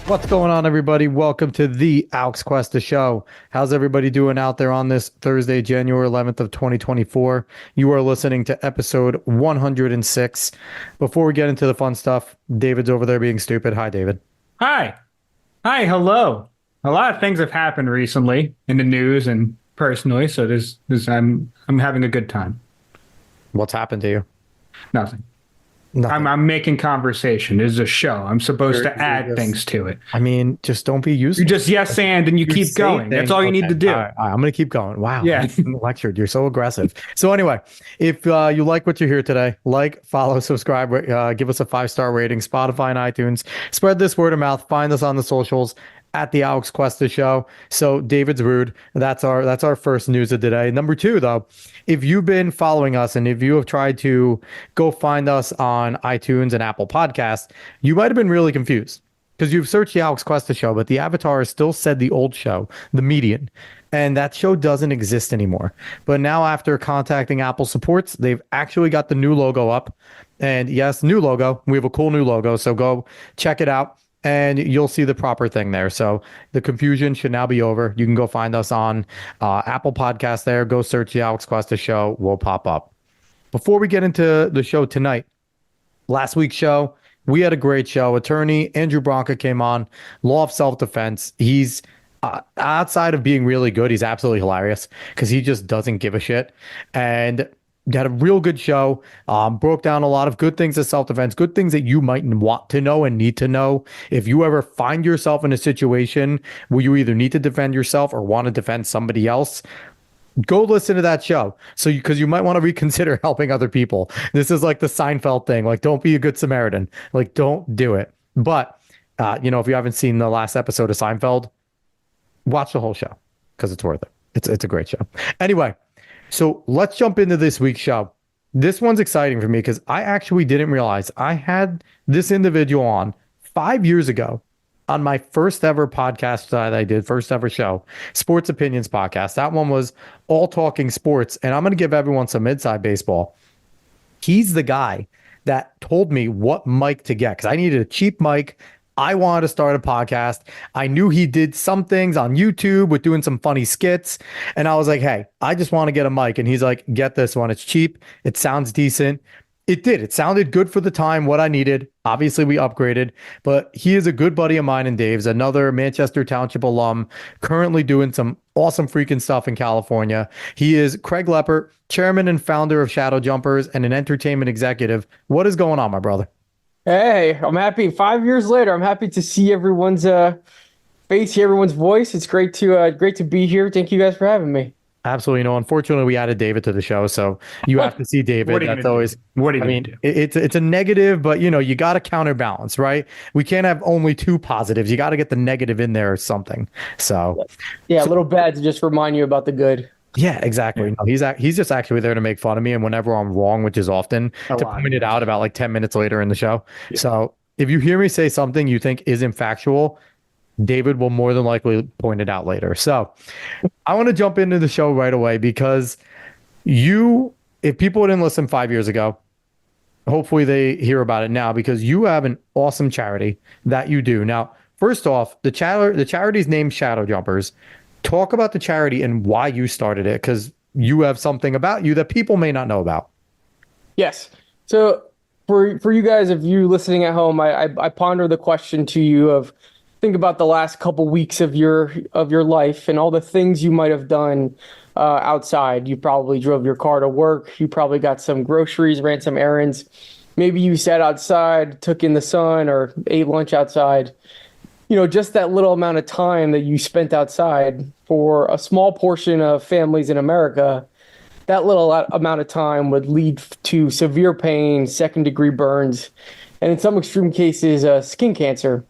What's going on, everybody? Welcome to the Alex Cuesta Show. How's everybody doing out there on this Thursday, January 11th of 2024? You are listening to episode 106. Before we get into the fun stuff, David's over there being stupid. Hi, David. Hi. Hi, hello. A lot of things have happened recently in the news and personally, so I'm having a good time. What's happened to you? Nothing. Nothing. I'm making conversation. This is a show. I'm supposed to add things to it. I mean, just don't be useless. You just yes and you keep going. That's all you need to do. All right, I'm going to keep going. Wow. Yeah. Lectured. You're so aggressive. So anyway, if you like what you hear today, like, follow, subscribe, give us a 5-star rating, Spotify and iTunes. Spread this word of mouth. Find us on the socials at the Alex Cuesta Show. So David's rude. That's our first news of today. Number 2, though, if you've been following us and if you have tried to go find us on iTunes and Apple Podcasts, you might have been really confused because you've searched the Alex Cuesta Show, but the avatar still said the old show, The Median. And that show doesn't exist anymore. But now, after contacting Apple supports, they've actually got the new logo up. And yes, new logo. We have a cool new logo. So go check it out. And you'll see the proper thing there. So the confusion should now be over. You can go find us on Apple Podcasts there. Go search the Alex Cuesta Show. We'll pop up. Before we get into the show tonight, last week's show, we had a great show. Attorney Andrew Bronca came on, Law of Self-Defense. He's outside of being really good, he's absolutely hilarious because he just doesn't give a shit. And had a real good show, broke down a lot of good things of self-defense, good things that you might want to know and need to know. If you ever find yourself in a situation where you either need to defend yourself or want to defend somebody else, go listen to that show. So because you might want to reconsider helping other people. This is like the Seinfeld thing. Like, don't be a good Samaritan. Like, don't do it. But, if you haven't seen the last episode of Seinfeld, watch the whole show because it's worth it. It's a great show. Anyway, so let's jump into this week's show. This one's exciting for me because I actually didn't realize I had this individual on 5 years ago on my first ever podcast that I did, first ever show, Sports Opinions Podcast. That one was all talking sports. And I'm going to give everyone some inside baseball. He's the guy that told me what mic to get because I needed a cheap mic. I wanted to start a podcast. I knew he did some things on YouTube with doing some funny skits. And I was like, hey, I just want to get a mic. And he's like, get this one. It's cheap. It sounds decent. It did. It sounded good for the time, what I needed. Obviously, we upgraded. But he is a good buddy of mine and Dave's, another Manchester Township alum, currently doing some awesome freaking stuff in California. He is Craig Leppert, chairman and founder of Shadow Jumpers and an entertainment executive. What is going on, my brother? Hey, I'm happy. 5 years later, I'm happy to see everyone's face, hear everyone's voice. It's great to be here. Thank you guys for having me. Absolutely. Unfortunately, we added David to the show, so you have to see David. That's always what do you mean? It's a negative, but you got to counterbalance, right? We can't have only two positives. You got to get the negative in there or something. So yeah, a little bad to just remind you about the good. Yeah, exactly. No, he's just actually there to make fun of me, and whenever I'm wrong, which is often, to point it out about like 10 minutes later in the show. Yeah. So if you hear me say something you think isn't factual, David will more than likely point it out later. So I want to jump into the show right away because if people didn't listen 5 years ago, hopefully they hear about it now because you have an awesome charity that you do. Now, first off, the charity's named Shadow Jumpers. Talk about the charity and why you started it, because you have something about you that people may not know about. Yes. So for you guys, if you listening at home, I ponder the question to you of think about the last couple weeks of your life and all the things you might have done outside. You probably drove your car to work. You probably got some groceries, ran some errands. Maybe you sat outside, took in the sun, or ate lunch outside. Just that little amount of time that you spent outside for a small portion of families in America, that little amount of time would lead to severe pain, second-degree burns, and in some extreme cases, skin cancer.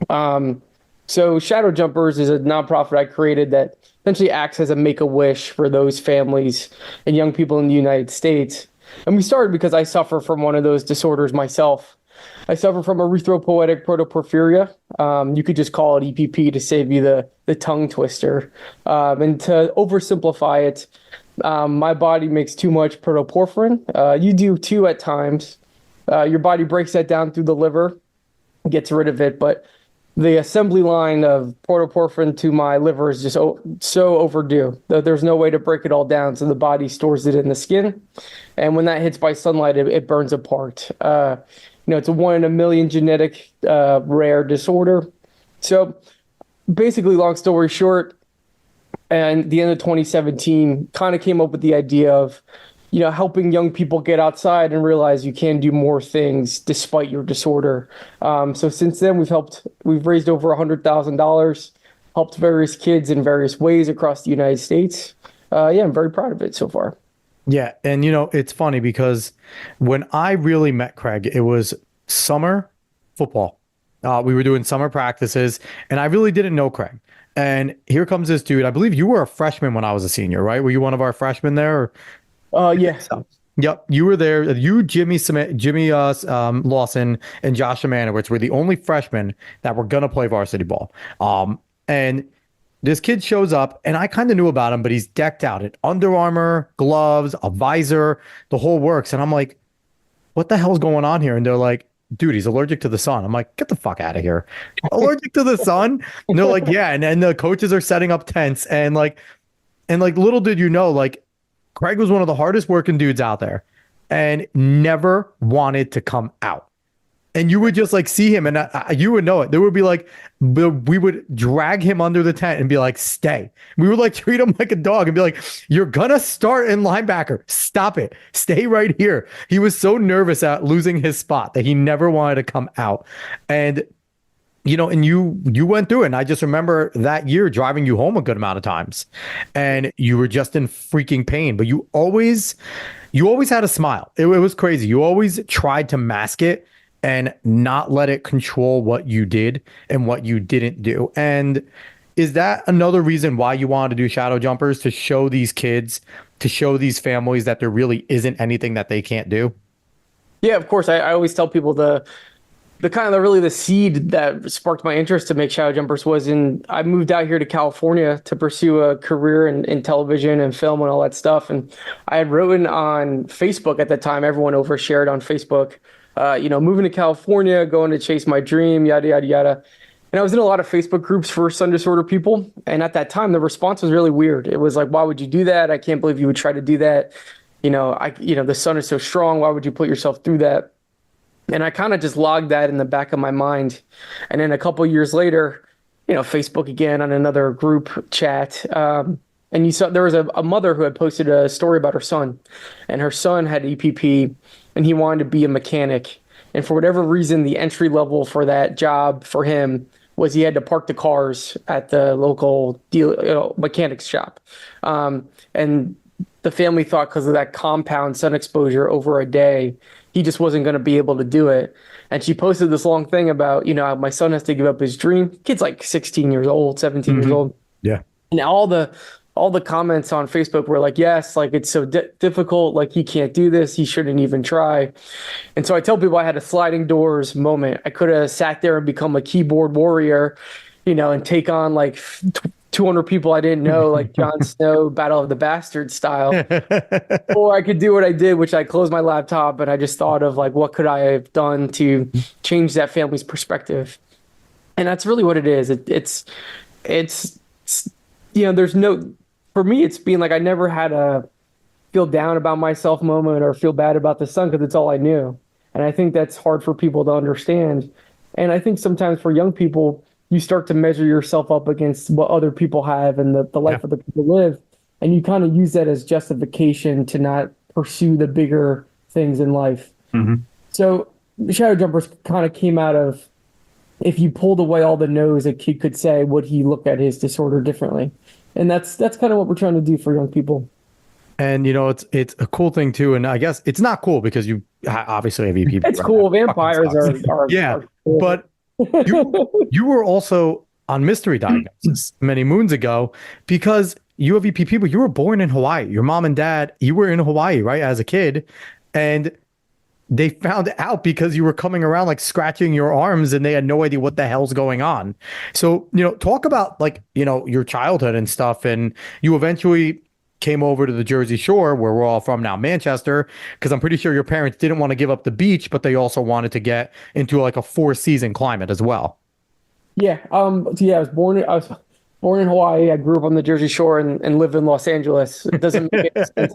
So Shadow Jumpers is a nonprofit I created that essentially acts as a make-a-wish for those families and young people in the United States. And we started because I suffer from one of those disorders myself. I suffer from erythropoietic protoporphyria. You could just call it EPP to save you the tongue twister. And to oversimplify it, my body makes too much protoporphyrin. You do too at times. Your body breaks that down through the liver, gets rid of it, but the assembly line of protoporphyrin to my liver is just so overdue that there's no way to break it all down. So the body stores it in the skin. And when that hits by sunlight, it burns apart. It's a 1 in a million genetic rare disorder. So basically, long story short, and the end of 2017 kind of came up with the idea of, helping young people get outside and realize you can do more things despite your disorder. So since then, we've raised over $100,000, helped various kids in various ways across the United States. I'm very proud of it so far. Yeah. And, it's funny because when I really met Craig, it was summer football. We were doing summer practices and I really didn't know Craig. And here comes this dude. I believe you were a freshman when I was a senior, right? Were you one of our freshmen there? Yeah. Yep. You were there. You, Jimmy Lawson, and Josh Amanowitz were the only freshmen that were going to play varsity ball. And this kid shows up, and I kind of knew about him, but he's decked out in Under Armour, gloves, a visor, the whole works. And I'm like, what the hell's going on here? And they're like, dude, he's allergic to the sun. I'm like, get the fuck out of here. Allergic to the sun? And they're like, yeah. And the coaches are setting up tents. And little did you know, Craig was one of the hardest working dudes out there and never wanted to come out. And you would just see him and you would know it. There would be we would drag him under the tent and be like, stay. We would treat him like a dog and be like, you're going to start in linebacker. Stop it. Stay right here. He was so nervous at losing his spot that he never wanted to come out. And, and you went through it. And I just remember that year driving you home a good amount of times and you were just in freaking pain, but you always had a smile. It was crazy. You always tried to mask it and not let it control what you did and what you didn't do. And is that another reason why you wanted to do Shadow Jumpers, to show these kids, to show these families that there really isn't anything that they can't do? Yeah, of course. I always tell people the seed that sparked my interest to make Shadow Jumpers was I moved out here to California to pursue a career in television and film and all that stuff. And I had written on Facebook at the time, everyone overshared on Facebook, moving to California, going to chase my dream, yada, yada, yada. And I was in a lot of Facebook groups for sun disorder people. And at that time, the response was really weird. It was like, why would you do that? I can't believe you would try to do that. The sun is so strong. Why would you put yourself through that? And I kind of just logged that in the back of my mind. And then a couple of years later, Facebook again on another group chat. And you saw there was a mother who had posted a story about her son. And her son had EPP and he wanted to be a mechanic. And for whatever reason, the entry level for that job for him was he had to park the cars at the local mechanics shop. And the family thought because of that compound sun exposure over a day, he just wasn't going to be able to do it. And she posted this long thing about, my son has to give up his dream. Kid's 16 years old, 17 years old. Yeah. And all the comments on Facebook were like, yes, it's so difficult. He can't do this. He shouldn't even try. And so I tell people I had a sliding doors moment. I could have sat there and become a keyboard warrior, and take on 200 people I didn't know, like Jon Snow, Battle of the Bastards style. Or I could do what I did, which I closed my laptop and I just thought of what could I have done to change that family's perspective. And that's really what it is. It's there's no, for me, it's being I never had a feel down about myself moment or feel bad about the sun because it's all I knew. And I think that's hard for people to understand. And I think sometimes for young people, you start to measure yourself up against what other people have and the life of the people live. And you kind of use that as justification to not pursue the bigger things in life. Mm-hmm. So Shadow Jumpers kind of came out of, if you pulled away all the no's a kid could say, would he look at his disorder differently? And that's kind of what we're trying to do for young people. And it's a cool thing too. And I guess it's not cool because you obviously have EPP. It's cool. Vampires are yeah, cool. But you were also on mystery diagnosis many moons ago because you have EPP, but you were born in Hawaii. Your mom and dad, you were in Hawaii, right? As a kid. and they found out because you were coming around like scratching your arms and they had no idea what the hell's going on. So, talk about like, your childhood and stuff. And you eventually came over to the Jersey Shore where we're all from now, Manchester, because I'm pretty sure your parents didn't want to give up the beach, but they also wanted to get into like a 4-season climate as well. Yeah. I was born in Hawaii. I grew up on the Jersey Shore and lived in Los Angeles. It doesn't make any sense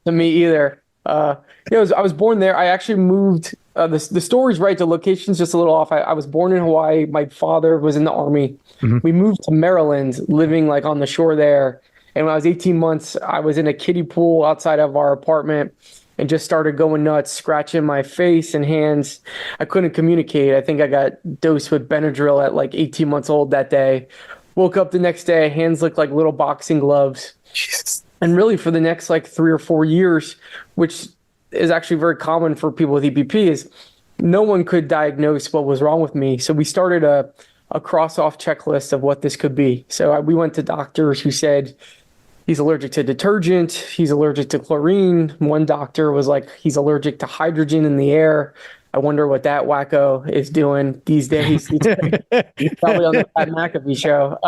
to me either. I was born there. I actually moved. The story's right. The location's just a little off. I was born in Hawaii. My father was in the Army. We moved to Maryland, living like on the shore there. And when I was 18 months, I was in a kiddie pool outside of our apartment and just started going nuts, scratching my face and hands. I couldn't communicate. I think I got dosed with Benadryl at like 18 months old that day. Woke up the next day, hands looked like little boxing gloves. Jesus. And really for the next like 3 or 4 years, which is actually very common for people with EPP, is no one could diagnose what was wrong with me. So we started a cross-off checklist of what this could be. So we went to doctors who said, he's allergic to detergent. He's allergic to chlorine. One doctor was like, he's allergic to hydrogen in the air. I wonder what that wacko is doing these days. He's probably on the Pat McAfee show.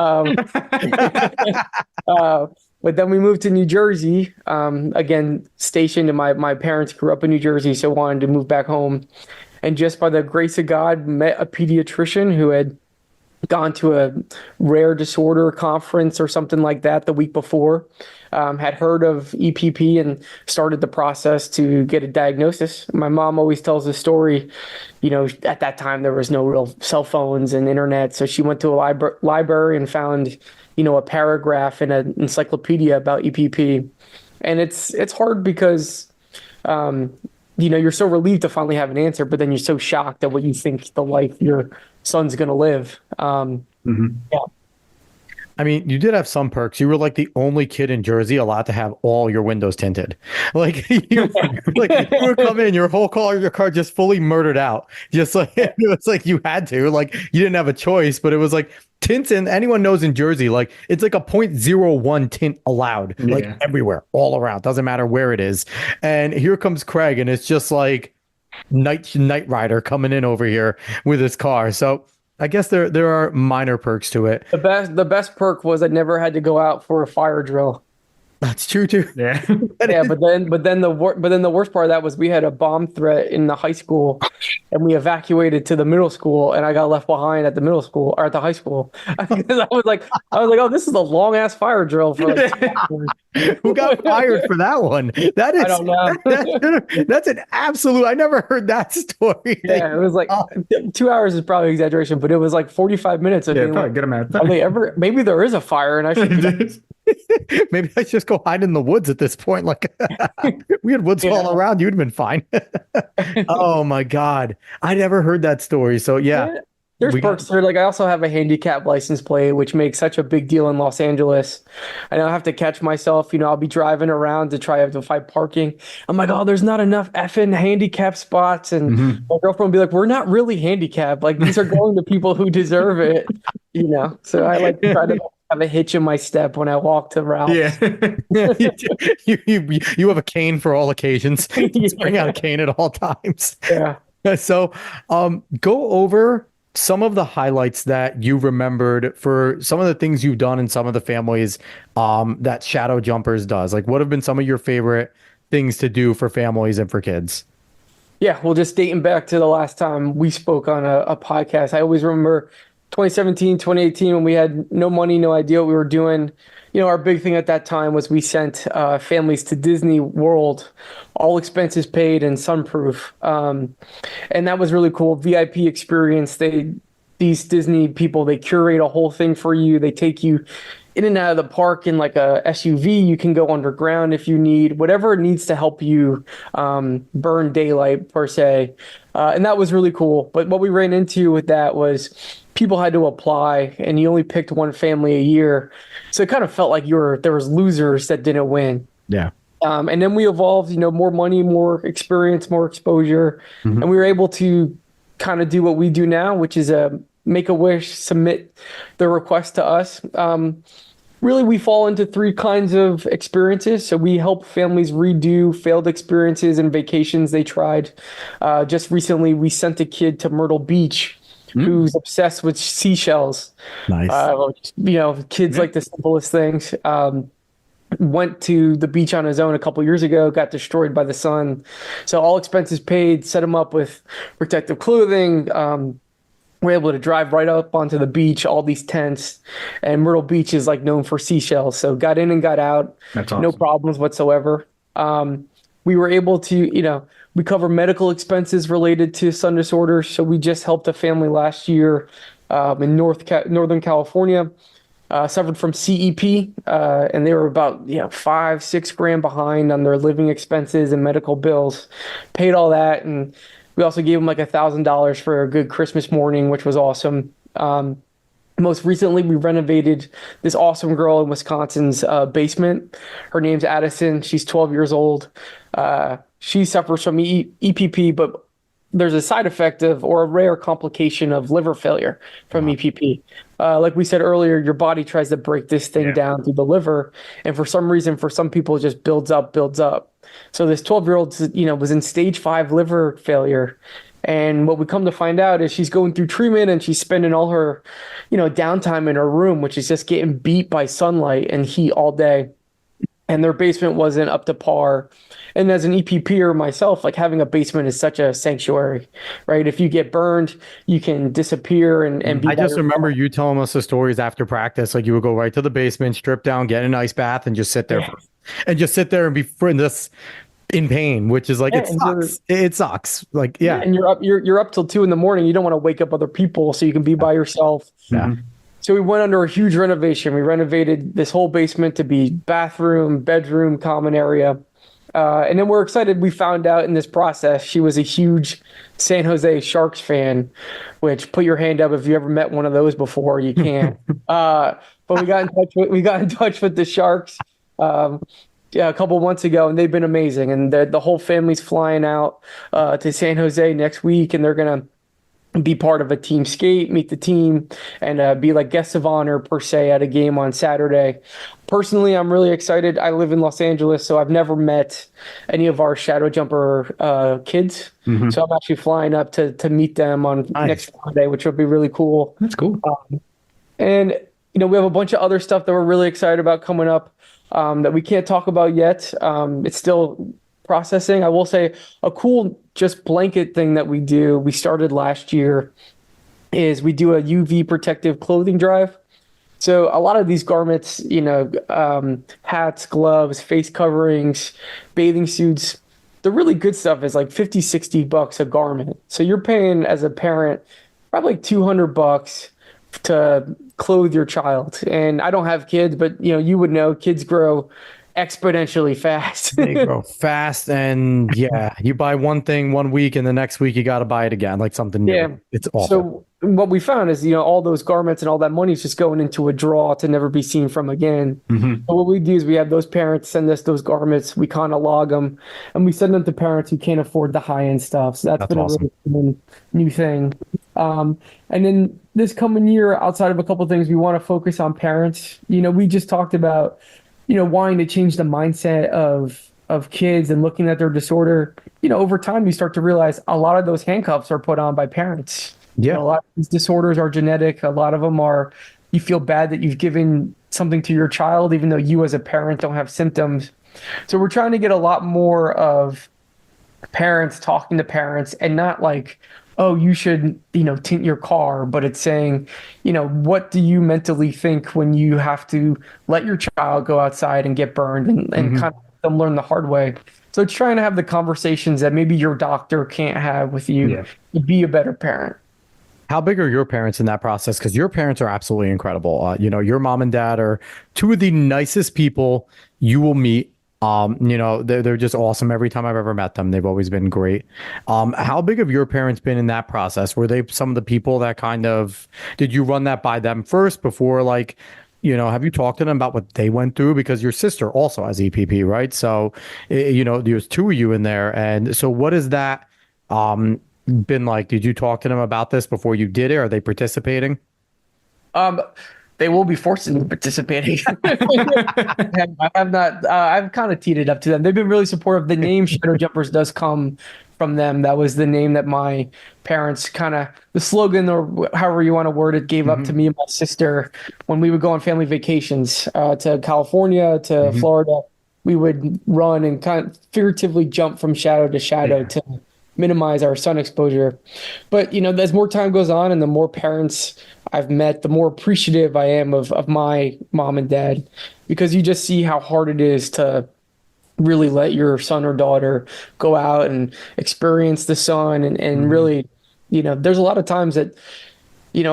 But then we moved to New Jersey. Again, stationed, and my parents grew up in New Jersey, so wanted to move back home. And just by the grace of God, met a pediatrician who had gone to a rare disorder conference or something like that the week before, had heard of EPP and started the process to get a diagnosis. My mom always tells the story, at that time there was no real cell phones and internet. So she went to a library and found, a paragraph in an encyclopedia about EPP. And it's hard because, you're so relieved to finally have an answer, but then you're so shocked at what you think the life your son's going to live. Yeah. I mean, you did have some perks. You were like the only kid in Jersey allowed to have all your windows tinted. Like you would come in, your whole your car just fully murdered out. Just like it was like you had to, like you didn't have a choice, but it was like tints, and anyone knows in Jersey, like it's like a 0.01 tint allowed, like everywhere, all around. Doesn't matter where it is. And here comes Craig, and it's just like Night Rider coming in over here with his car. So I guess there are minor perks to it. The best perk was I never had to go out for a fire drill. That's true too. Yeah. But then the worst part of that was we had a bomb threat in the high school, and we evacuated to the middle school, and I got left behind at the middle school or at the high school because I was like, oh, this is a long ass fire drill for like 2 hours. Who got fired for that one? That is, I don't know. That's an absolute. I never heard that story. Yeah, it was like 2 hours is probably exaggeration, but it was like 45 minutes of being probably like, get them out. are they ever? Maybe there is a fire, and I should. Maybe I should just go hide in the woods at this point. Like we had woods all around, you'd have been fine. Oh my God. I never heard that story. So yeah. There's perks there. Like I also have a handicap license plate, which makes such a big deal in Los Angeles. I don't have to catch myself. I'll be driving around to try to find parking. I'm like, oh, there's not enough effing handicap spots. And my girlfriend will be like, we're not really handicapped. Like these are going to people who deserve it. So I like to try to have a hitch in my step when I walk to Ralph. Yeah. you have a cane for all occasions. Just bring out a cane at all times. Yeah. So go over some of the highlights that you remembered for some of the things you've done in some of the families that Shadow Jumpers does. Like what have been some of your favorite things to do for families and for kids? Yeah, well, just dating back to the last time we spoke on a podcast, I always remember 2017, 2018, when we had no money, no idea what we were doing. Our big thing at that time was we sent families to Disney World, all expenses paid and sunproof. And that was really cool. VIP experience. These Disney people, they curate a whole thing for you. They take you in and out of the park in like a SUV. You can go underground if you need, whatever needs to help you burn daylight per se. And that was really cool. But what we ran into with that was people had to apply, and you only picked one family a year. So it kind of felt like there was losers that didn't win. Yeah. And then we evolved, more money, more experience, more exposure. And we were able to kind of do what we do now, which is make a wish, submit the request to us. really we fall into three kinds of experiences. So we help families redo failed experiences and vacations they tried. Just recently, we sent a kid to Myrtle Beach who's obsessed with seashells. Nice. Kids like the simplest things. Went to the beach on his own a couple years ago, got destroyed by the sun. So all expenses paid, set him up with protective clothing. We're able to drive right up onto the beach, all these tents, and Myrtle Beach is like known for seashells. So got in and got out, That's no awesome. problems whatsoever. We were able to, we cover medical expenses related to sun disorders. So we just helped a family last year in Northern California, suffered from CEP, and they were about 5-6 grand behind on their living expenses and medical bills. Paid all that, and we also gave them like $1,000 for a good Christmas morning, which was awesome. Most recently, we renovated this awesome girl in Wisconsin's basement. Her name's Addison. She's 12 years old. She suffers from EPP, but there's a side effect of, or a rare complication of liver failure from EPP. Like we said earlier, your body tries to break this thing down through the liver. And for some reason, for some people, it just builds up. So this 12-year-old, was in stage 5 liver failure. And what we come to find out is she's going through treatment and she's spending all her, downtime in her room, which is just getting beat by sunlight and heat all day. And their basement wasn't up to par. And as an EPPer myself, like having a basement is such a sanctuary, right? If you get burned, you can disappear and be I by just remember yourself. you telling us the stories after practice. Like you would go right to the basement, strip down, get an ice bath, and Yeah. just sit there and be this in pain, which is like Yeah, it and you're sucks. It sucks. Like yeah, yeah, and you're up till 2 in the morning. You don't want to wake up other people, so you can be by yourself. yeah. So we went under a huge renovation. We renovated this whole basement to be bathroom, bedroom, common area. And then we're excited. We found out in this process she was a huge San Jose Sharks fan, which put your hand up if you ever met one of those before. You can't. But we got in touch with the Sharks yeah, a couple months ago, and they've been amazing. And the whole family's flying out to San Jose next week, and they're gonna be part of a team skate, meet the team, and be like guests of honor per se at a game on Saturday. Personally, I'm really excited. I live in Los Angeles, so I've never met any of our shadow jumper kids. So I'm actually flying up to meet them on Nice. next Friday, which will be really cool. That's cool. And we have a bunch of other stuff that we're really excited about coming up that we can't talk about yet. It's still processing. I will say a cool just blanket thing that we started last year is we do a UV protective clothing drive. So a lot of these garments, hats, gloves, face coverings, bathing suits, the really good stuff is like 50, $60 a garment. So you're paying as a parent probably like $200 to clothe your child. And I don't have kids, but you would know kids grow exponentially fast. They grow fast, and yeah, you buy one thing 1 week, and the next week you got to buy it again, like something new. Yeah. It's awful. So what we found is, all those garments and all that money is just going into a drawer to never be seen from again. So what we do is we have those parents send us those garments. We kind of log them, and we send them to parents who can't afford the high end stuff. So that's been awesome. a really cool new thing. And then this coming year, outside of a couple of things, we want to focus on parents. We just talked about, wanting to change the mindset of kids and looking at their disorder. Over time, you start to realize a lot of those handcuffs are put on by parents. Yeah. A lot of these disorders are genetic. A lot of them are, you feel bad that you've given something to your child, even though you as a parent don't have symptoms. So we're trying to get a lot more of parents talking to parents, and not like, oh, you should, tint your car, but it's saying, what do you mentally think when you have to let your child go outside and get burned, and kind of let them learn the hard way. So it's trying to have the conversations that maybe your doctor can't have with you to be a better parent. How big are your parents in that process? Because your parents are absolutely incredible. Your mom and dad are two of the nicest people you will meet. They're just awesome. Every time I've ever met them, they've always been great. How big have your parents been in that process? Were they some of the people that did you run that by them first before, like, have you talked to them about what they went through? Because your sister also has EPP, right? So, there's two of you in there. And so what has that been like? Did you talk to them about this before you did it? Are they participating? They will be forced into participating. I have not. I've kind of teed it up to them. They've been really supportive. The name Shadow Jumpers does come from them. That was the name that my parents kind of, the slogan or however you want to word it, gave up to me and my sister when we would go on family vacations to California, to Florida. We would run and kind of figuratively jump from shadow to shadow to minimize our sun exposure. But, as more time goes on and the more parents I've met, the more appreciative I am of my mom and dad, because you just see how hard it is to really let your son or daughter go out and experience the sun and really, there's a lot of times that,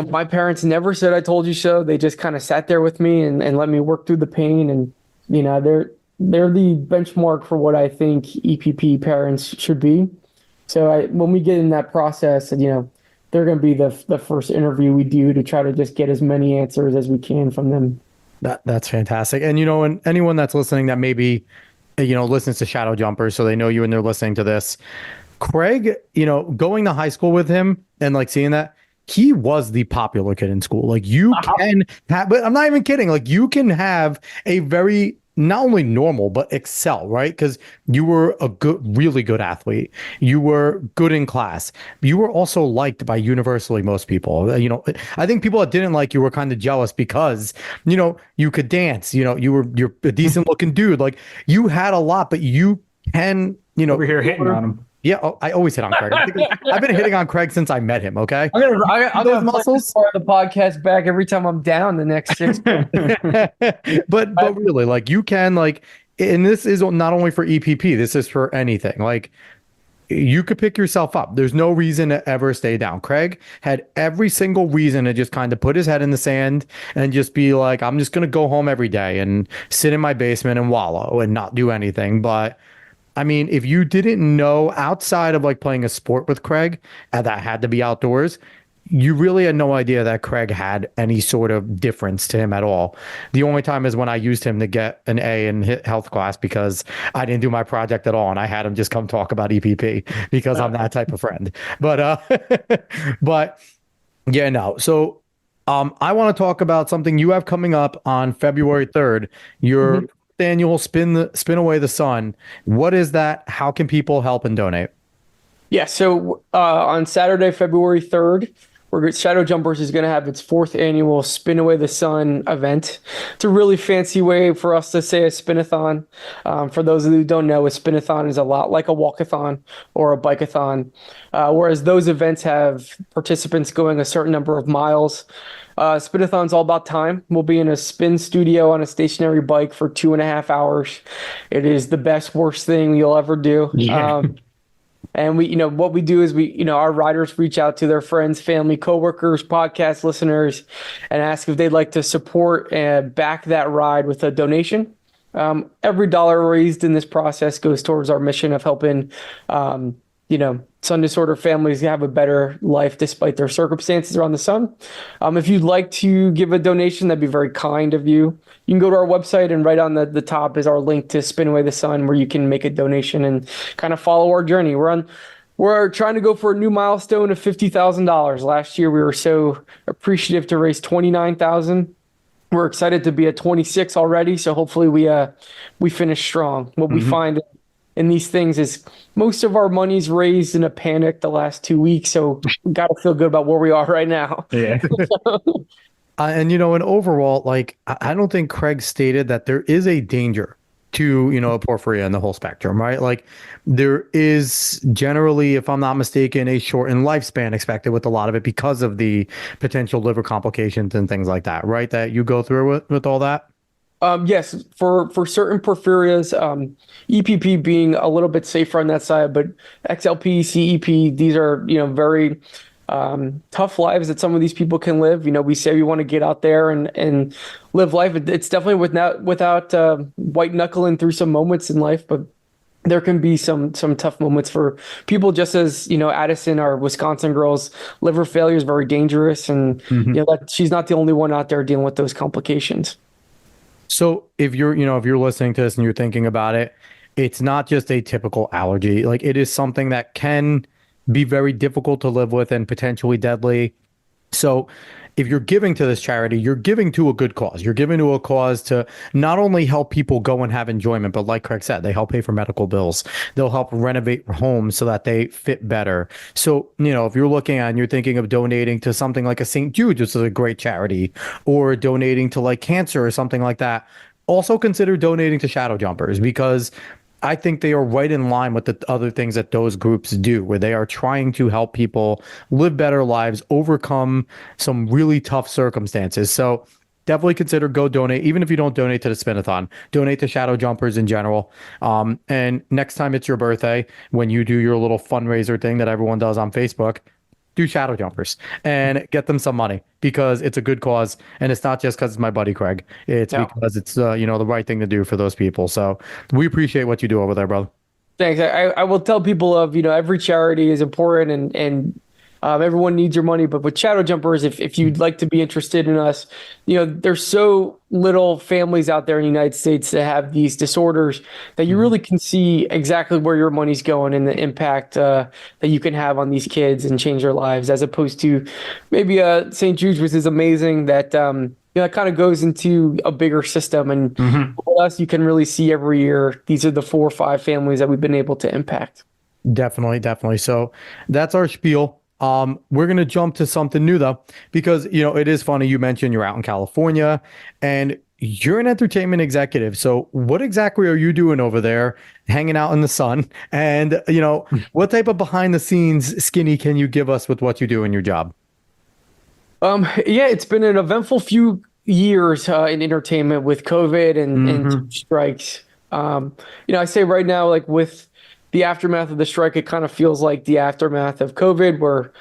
my parents never said I told you so. They just kind of sat there with me and let me work through the pain. And, they're the benchmark for what I think EPP parents should be. So when we get in that process, they're going to be the first interview we do to try to just get as many answers as we can from them. That's fantastic. And, and anyone that's listening that maybe, listens to Shadow Jumpers, so they know you and they're listening to this. Craig, going to high school with him and like seeing that, he was the popular kid in school. Like you can have, but I'm not even kidding. Like you can have a very not only normal, but excel, right? Because you were a really good athlete. You were good in class. You were also liked by universally most people. I think people that didn't like you were kind of jealous because, you could dance, you're a decent looking dude. Like you had a lot, but you can, Over here hitting on him. Yeah, I always hit on Craig. I've been hitting on Craig since I met him. Okay, I'm gonna muscles part of the podcast back every time I'm down the next 6 months. but really, like you can and this is not only for EPP. This is for anything. Like you could pick yourself up. There's no reason to ever stay down. Craig had every single reason to just kind of put his head in the sand and just be like, I'm just gonna go home every day and sit in my basement and wallow and not do anything. But I mean, if you didn't know outside of like playing a sport with Craig, and that had to be outdoors, you really had no idea that Craig had any sort of difference to him at all. The only time is when I used him to get an A in health class because I didn't do my project at all. And I had him just come talk about EPP because I'm that type of friend. But, but yeah, no. So, I want to talk about something you have coming up on February 3rd. Your annual spin away the sun. What is that? How can people help and donate? Yeah, so on Saturday, February 3rd, Shadow Jumpers is going to have its 4th annual Spin Away the Sun event. It's a really fancy way for us to say a spinathon. For those who don't know, a spinathon is a lot like a walkathon or a bikeathon, whereas those events have participants going a certain number of miles. Spinathon's all about time. We'll be in a spin studio on a stationary bike for 2.5 hours. It is the best, worst thing you'll ever do. Yeah. And what we do is our riders reach out to their friends, family, coworkers, podcast listeners, and ask if they'd like to support and back that ride with a donation. Every dollar raised in this process goes towards our mission of helping, sun disorder families have a better life despite their circumstances around the sun. If you'd like to give a donation, that'd be very kind of you. You can go to our website and right on the top is our link to Spin Away the Sun where you can make a donation and kind of follow our journey. We're trying to go for a new milestone of $50,000. Last year, we were so appreciative to raise $29,000. We're excited to be at 26 already. So hopefully we finish strong. What we find in these things is most of our money's raised in a panic the last 2 weeks. So we got to feel good about where we are right now. Yeah. And overall, like I don't think Craig stated that there is a danger to, porphyria and the whole spectrum, right? Like there is generally, if I'm not mistaken, a shortened lifespan expected with a lot of it because of the potential liver complications and things like that, right? That you go through with all that. Yes, for certain porphyrias, EPP being a little bit safer on that side, but XLP, CEP, these are very tough lives that some of these people can live. We say we want to get out there and live life. It's definitely without white knuckling through some moments in life, but there can be some tough moments for people. Just as Addison, our Wisconsin girl's liver failure is very dangerous, and that she's not the only one out there dealing with those complications. So if you're listening to this and you're thinking about it, it's not just a typical allergy. Like it is something that can be very difficult to live with and potentially deadly. So if you're giving to this charity, you're giving to a good cause. You're giving to a cause to not only help people go and have enjoyment, but like Craig said, they help pay for medical bills. They'll help renovate homes so that they fit better. So, if you're looking at and you're thinking of donating to something like a St. Jude's, which is a great charity, or donating to like cancer or something like that, also consider donating to Shadow Jumpers because I think they are right in line with the other things that those groups do, where they are trying to help people live better lives, overcome some really tough circumstances. So definitely consider go donate, even if you don't donate to the Spinathon, donate to Shadow Jumpers in general. And next time it's your birthday, when you do your little fundraiser thing that everyone does on Facebook, do Shadow Jumpers and get them some money because it's a good cause. And it's not just because it's my buddy Craig. It's Yeah. because it's, the right thing to do for those people. So we appreciate what you do over there, brother. Thanks. I will tell people of, every charity is important and everyone needs your money. But with Shadow Jumpers, if you'd like to be interested in us, there's so little families out there in the United States that have these disorders that you really can see exactly where your money's going and the impact that you can have on these kids and change their lives, as opposed to maybe St. Jude's, which is amazing that it kind of goes into a bigger system. And with us, you can really see every year, these are the 4 or 5 families that we've been able to impact. Definitely, definitely. So that's our spiel. We're gonna jump to something new though, because it is funny. You mentioned you're out in California and you're an entertainment executive. So what exactly are you doing over there, hanging out in the sun? And what type of behind the scenes skinny can you give us with what you do in your job? Yeah, it's been an eventful few years in entertainment with COVID and strikes. I say right now, like with the aftermath of the strike, it kind of feels like the aftermath of COVID, where,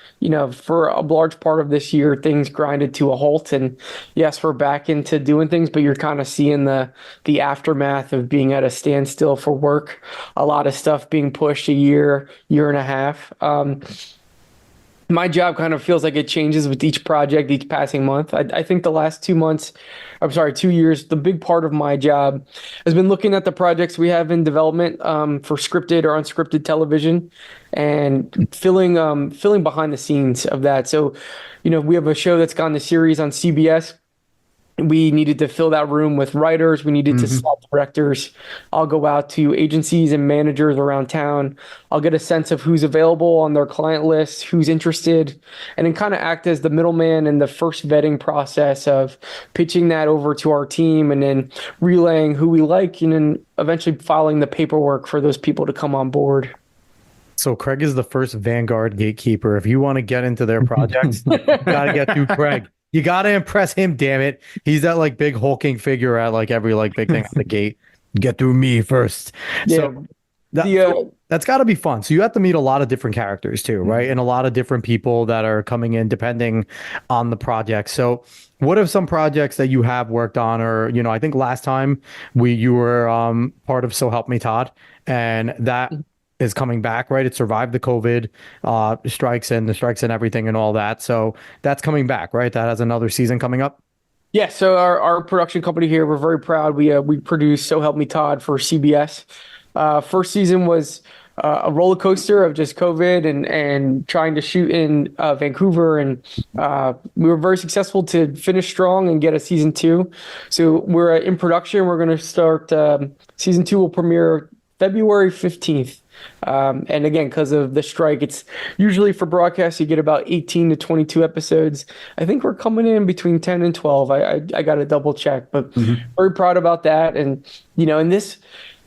for a large part of this year, things grinded to a halt. And yes, we're back into doing things, but you're kind of seeing the aftermath of being at a standstill for work. A lot of stuff being pushed a year and a half. My job kind of feels like it changes with each project, each passing month. I think the last 2 months, I'm sorry, 2 years, the big part of my job has been looking at the projects we have in development for scripted or unscripted television and filling behind the scenes of that. So, we have a show that's gone to series on CBS. We needed to fill that room with writers. We needed to slot directors. I'll go out to agencies and managers around town. I'll get a sense of who's available on their client list, who's interested, and then kind of act as the middleman in the first vetting process of pitching that over to our team and then relaying who we like and then eventually filing the paperwork for those people to come on board. So Craig is the first Vanguard gatekeeper. If you want to get into their projects, you got to get through Craig. You got to impress him, damn it. He's that like big hulking figure at like every like big thing at the gate. Get through me first. Yeah. So that's got to be fun. So you have to meet a lot of different characters too, right? And a lot of different people that are coming in depending on the project. So what are some projects that you have worked on? Or, I think last time you were part of So Help Me Todd, and that is coming back, right? It survived the COVID strikes and the strikes and everything and all that. So that's coming back, right? That has another season coming up. Yeah, so our production company here, we're very proud. We produced So Help Me Todd for CBS. First season was a roller coaster of just COVID and trying to shoot in Vancouver, and we were very successful to finish strong and get a season 2. So we're in production. We're going to start season 2 will premiere February 15th. And again, because of the strike, it's usually for broadcast, you get about 18 to 22 episodes. I think we're coming in between 10 and 12. I got to double check, but very proud about that. And, and this,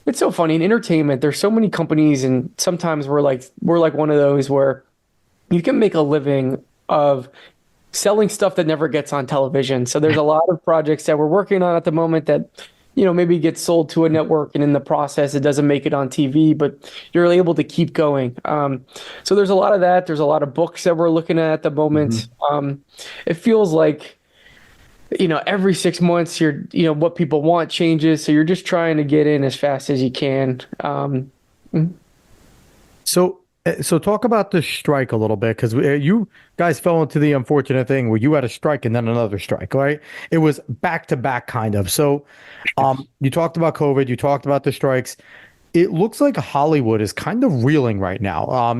it's so funny in entertainment, there's so many companies, and sometimes we're like one of those where you can make a living of selling stuff that never gets on television. So there's a lot of projects that we're working on at the moment that maybe gets sold to a network, and in the process, it doesn't make it on TV, but you're able to keep going. So there's a lot of that. There's a lot of books that we're looking at the moment. It feels like, every 6 months, what people want changes. So you're just trying to get in as fast as you can. So talk about the strike a little bit, because you guys fell into the unfortunate thing where you had a strike and then another strike, right? It was back to back kind of. So you talked about COVID, you talked about the strikes. It looks like Hollywood is kind of reeling right now.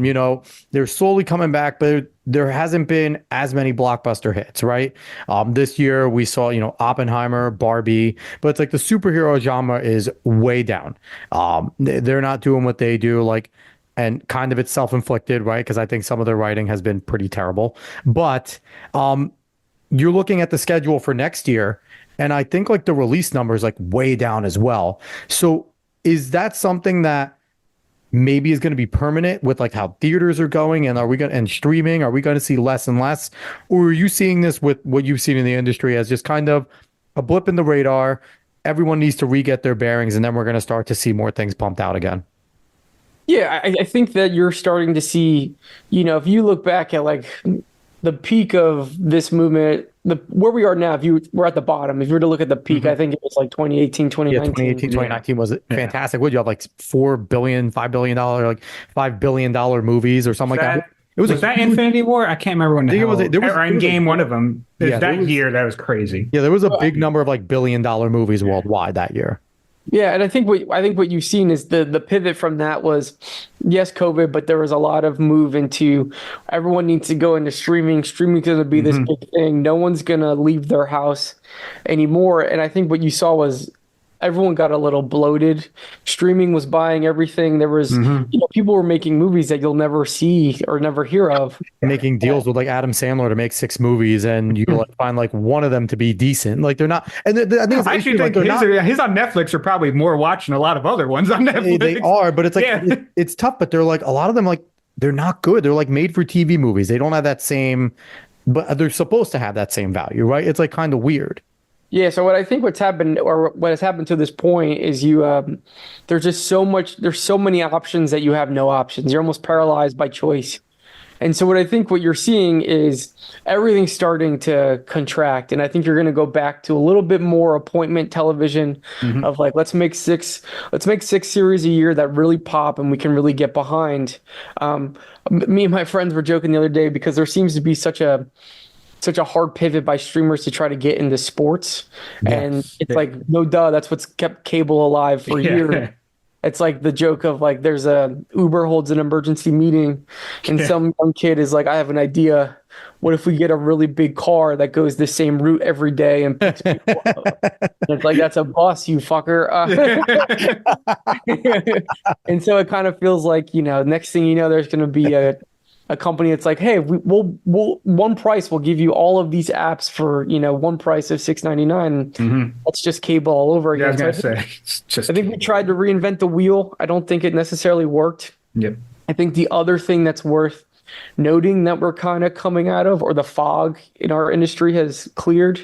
They're slowly coming back, but there hasn't been as many blockbuster hits, right? This year we saw, Oppenheimer, Barbie, but it's like the superhero genre is way down. They're not doing what they do, like, and kind of it's self-inflicted, right? Because I think some of their writing has been pretty terrible. But you're looking at the schedule for next year, and I think like the release number is like way down as well. So is that something that maybe is going to be permanent with like how theaters are going, and streaming, are we going to see less and less, or are you seeing this with what you've seen in the industry as just kind of a blip in the radar? Everyone needs to re-get their bearings, and then we're going to start to see more things pumped out again. Yeah, I think that you're starting to see, if you look back at like the peak of this movement, where we are now, we're at the bottom. If you were to look at the peak, I think it was like 2018, Yeah, 2019. 2018, 2019 was fantastic. What, you have like $4 billion, like $5 billion movies or something like that. It was that Infinity War? I can't remember when the hell. Or Endgame, one of them. Yeah, that year, that was crazy. Yeah, there was a big number of like billion-dollar movies worldwide that year. Yeah, and I think what you've seen is the pivot from that was, yes, COVID, but there was a lot of move into everyone needs to go into streaming. Streaming's going to be this big thing. No one's going to leave their house anymore. And I think what you saw was everyone got a little bloated. Streaming was buying everything. There was, people were making movies that you'll never see or never hear of. Making deals with like Adam Sandler to make 6 movies, and you like find like one of them to be decent. Like they're not. And I think I actually think his on Netflix are probably more watching a lot of other ones on Netflix. They are, but it's like it's tough. But they're like a lot of them, like they're not good. They're like made for TV movies. They don't have that same, but they're supposed to have that same value, right? It's like kind of weird. Yeah, so what I think what has happened to this point is there's just there's so many options that you have no options. You're almost paralyzed by choice. And so what you're seeing is everything's starting to contract. And I think you're going to go back to a little bit more appointment television of like, let's make six series a year that really pop and we can really get behind. Me and my friends were joking the other day because there seems to be such a hard pivot by streamers to try to get into sports. Yes. And it's like, no duh, that's what's kept cable alive for years. It's like the joke of like, there's Uber holds an emergency meeting and some young kid is like, I have an idea. What if we get a really big car that goes the same route every day and picks people up? And it's like, that's a bus, you fucker. And so it kind of feels like, next thing you know, there's going to be a company that's like, hey, we'll one price, we'll give you all of these apps for one price of $6.99. That's just cable all over again. Yeah, I was gonna say, I think we tried to reinvent the wheel. I don't think it necessarily worked. Yep. I think the other thing that's worth noting that we're kind of coming out of, or the fog in our industry has cleared,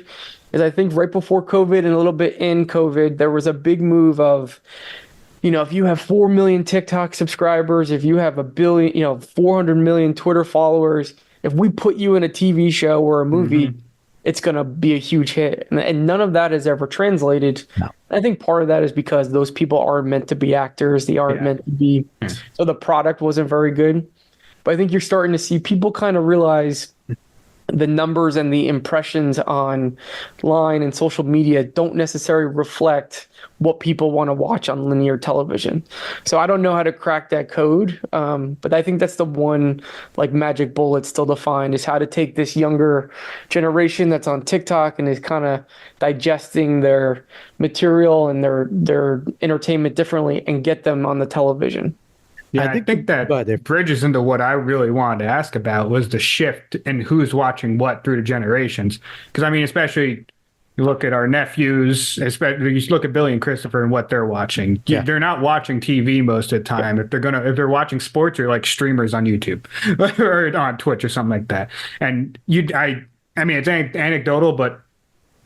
is I think right before COVID and a little bit in COVID, there was a big move of, if you have 4 million TikTok subscribers, if you have 400 million Twitter followers, if we put you in a TV show or a movie, it's going to be a huge hit. And none of that has ever translated. No. I think part of that is because those people aren't meant to be actors. They aren't meant to be. So the product wasn't very good. But I think you're starting to see people kind of realize the numbers and the impressions online and social media don't necessarily reflect what people want to watch on linear television. So I don't know how to crack that code, but I think that's the one like magic bullet still to find, is how to take this younger generation that's on TikTok and is kind of digesting their material and their entertainment differently and get them on the television. Yeah, I think that bridges into what I really wanted to ask about was the shift in who's watching what through the generations. Because I mean, especially you look at our nephews, especially you look at Billy and Christopher and what they're watching. Yeah. They're not watching TV most of the time. Yeah. If they're watching sports, they're like streamers on YouTube or on Twitch or something like that. And I mean, it's anecdotal, but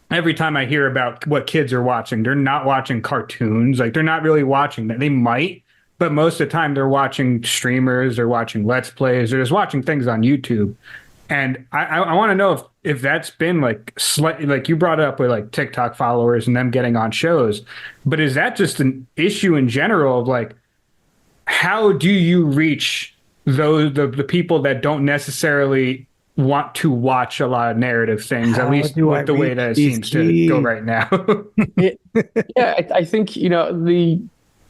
every time I hear about what kids are watching, they're not watching cartoons. Like they're not really watching that. They might. But most of the time they're watching streamers, they're watching Let's Plays, they're just watching things on YouTube. And I want to know if that's been like slightly, like you brought it up with like TikTok followers and them getting on shows, but is that just an issue in general of like, how do you reach the people that don't necessally want to watch a lot of narrative things, at least with the way that it seems to go right now? Yeah, I think,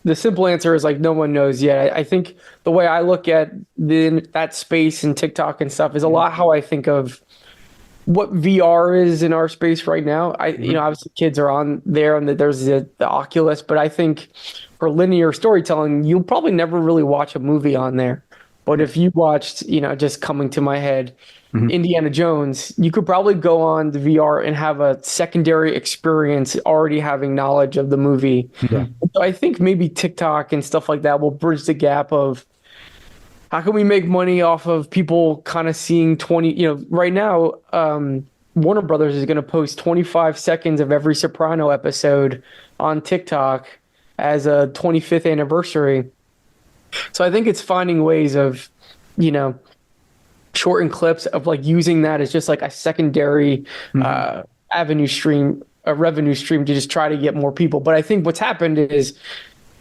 the simple answer is like no one knows yet. I think the way I look at that space and TikTok and stuff is a lot how I think of what VR is in our space right now. Obviously kids are on there and there's the Oculus, but I think for linear storytelling, you'll probably never really watch a movie on there. But if you watched, just coming to my head, Indiana Jones, you could probably go on the VR and have a secondary experience already having knowledge of the movie. Yeah. So I think maybe TikTok and stuff like that will bridge the gap of how can we make money off of people kind of seeing 20, right now, Warner Brothers is going to post 25 seconds of every Soprano episode on TikTok as a 25th anniversary. So I think it's finding ways of, shortened clips of like using that as just like a secondary revenue stream to just try to get more people. But I think what's happened is,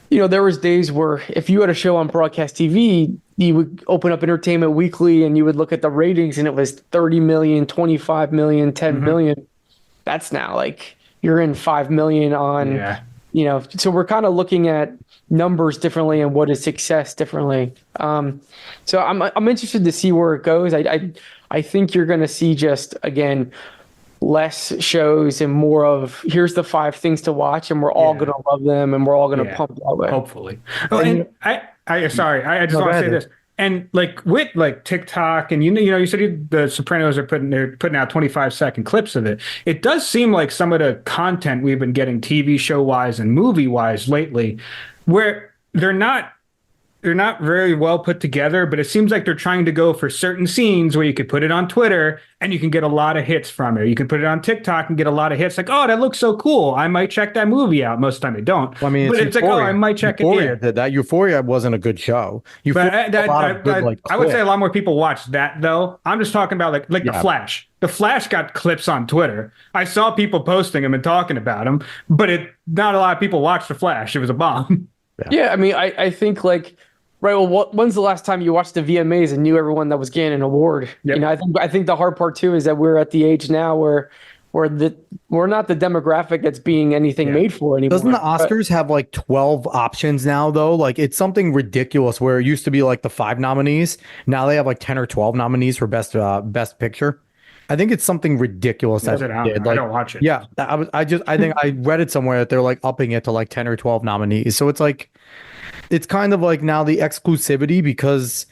there was days where if you had a show on broadcast TV, you would open up Entertainment Weekly and you would look at the ratings and it was 30 million, 25 million, 10 million. That's now like you're in 5 million on, so we're kind of looking at numbers differently and what is success differently. So I'm interested to see where it goes. I think you're going to see just, again, less shows and more of here's the 5 things to watch and we're all going to love them and we're all going to pump that way. Hopefully. Oh, and I just want to say this. And like with like TikTok and you said the Sopranos are putting out 25-second clips of it. It does seem like some of the content we've been getting TV show wise and movie wise lately, where they're not very well put together, but it seems like they're trying to go for certain scenes where you could put it on Twitter and you can get a lot of hits from it. You can put it on TikTok and get a lot of hits. Like, oh, that looks so cool. I might check that movie out. Most of the time, I don't. Well, I mean, but it's like, oh, I might check Euphoria it. Did that. Euphoria wasn't a good show. I would say a lot more people watch that though. I'm just talking about like The Flash. The Flash got clips on Twitter. I saw people posting them and talking about them, but not a lot of people watched The Flash. It was a bomb. Yeah, I mean, I think like. Right. Well, when's the last time you watched the VMAs and knew everyone that was getting an award? Yep. I think the hard part too is that we're at the age now where we're not the demographic that's being anything made for anymore. Doesn't the Oscars have like 12 options now though? Like it's something ridiculous where it used to be like the 5 nominees. Now they have like 10 or 12 nominees for best picture. I think it's something ridiculous. I don't watch it. Yeah. I think I read it somewhere that they're like upping it to like 10 or 12 nominees. So it's like, it's kind of like now the exclusivity, because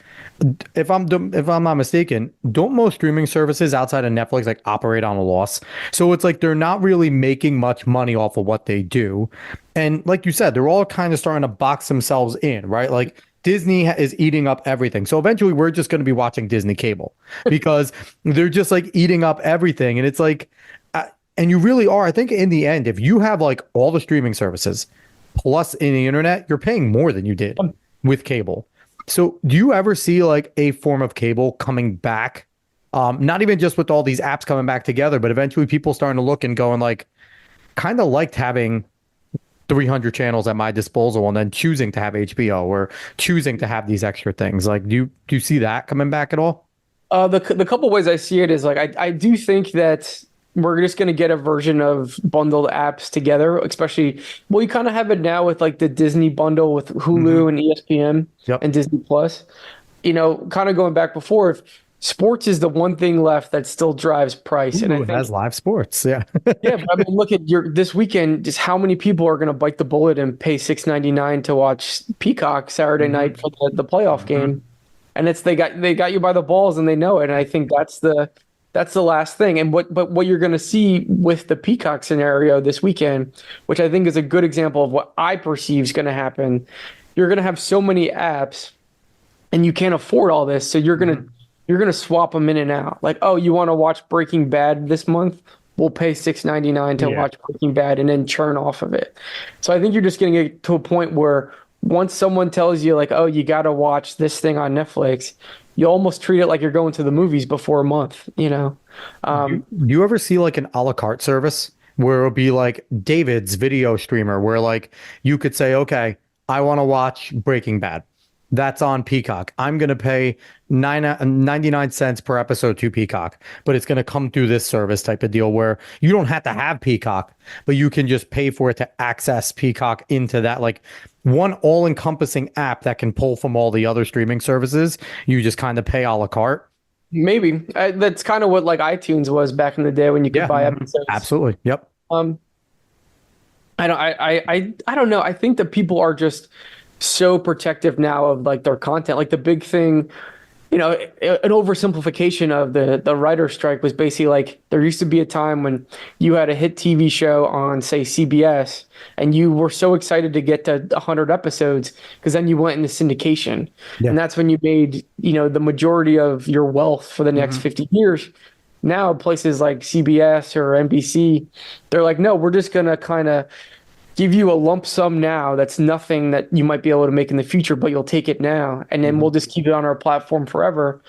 if I'm not mistaken, don't most streaming services outside of Netflix like operate on a loss? So it's like they're not really making much money off of what they do. And like you said, they're all kind of starting to box themselves in, right? Like Disney is eating up everything. So eventually we're just going to be watching Disney cable because they're just like eating up everything. And it's like, and you really are, I think in the end, if you have like all the streaming services, plus in the internet, you're paying more than you did with cable. So do you ever see like a form of cable coming back? Not even just with all these apps coming back together, but eventually people starting to look and going like, kind of liked having 300 channels at my disposal and then choosing to have HBO or choosing to have these extra things. Like, do you see that coming back at all? The couple ways I see it is like, I do think that we're just going to get a version of bundled apps together, especially, well, you kind of have it now with like the Disney bundle with Hulu and ESPN and Disney Plus. Kind of going back before, if sports is the one thing left that still drives price. And I think it has live sports. Yeah. Yeah. But I mean, look at this weekend, just how many people are going to bite the bullet and pay $6.99 to watch Peacock Saturday night for the playoff game. And they got you by the balls and they know it. And I think that's the last thing. And what you're going to see with the Peacock scenario this weekend, which I think is a good example of what I perceive is going to happen, you're going to have so many apps and you can't afford all this. So you're going to swap them in and out. Like, oh, you want to watch Breaking Bad this month? We'll pay $6.99 to watch Breaking Bad and then churn off of it. So I think you're just going to get to a point where once someone tells you like, oh, you got to watch this thing on Netflix, you almost treat it like you're going to the movies before a month, Do you ever see like an a la carte service where it'll be like David's video streamer where like you could say, okay, I want to watch Breaking Bad. that's on Peacock. I'm going to pay 99 cents per episode to Peacock, but it's going to come through this service type of deal where you don't have to have Peacock, but you can just pay for it to access Peacock into that, like one all-encompassing app that can pull from all the other streaming services. You just kind of pay a la carte. Maybe that's kind of what like iTunes was back in the day when you could buy episodes. Absolutely. Yep. I don't know. I think that people are just so protective now of like their content. Like the big thing, an oversimplification of the writer's strike was basically like there used to be a time when you had a hit TV show on, say, CBS, and you were so excited to get to 100 episodes because then you went into syndication. Yeah. And that's when you made, the majority of your wealth for the next 50 years. Now places like CBS or NBC, they're like, no, we're just going to kind of give you a lump sum now. That's nothing that you might be able to make in the future, but you'll take it now. And then we'll just keep it on our platform forever.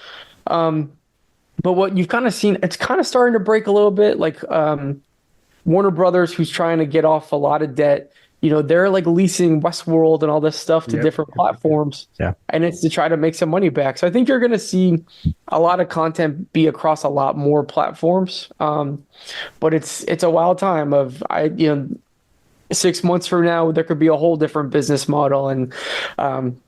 But what you've kind of seen, it's kind of starting to break a little bit. Like Warner Brothers, who's trying to get off a lot of debt, they're like leasing Westworld and all this stuff to different platforms. Yeah. And it's to try to make some money back. So I think you're going to see a lot of content be across a lot more platforms. But it's a wild time of 6 months from now, there could be a whole different business model. And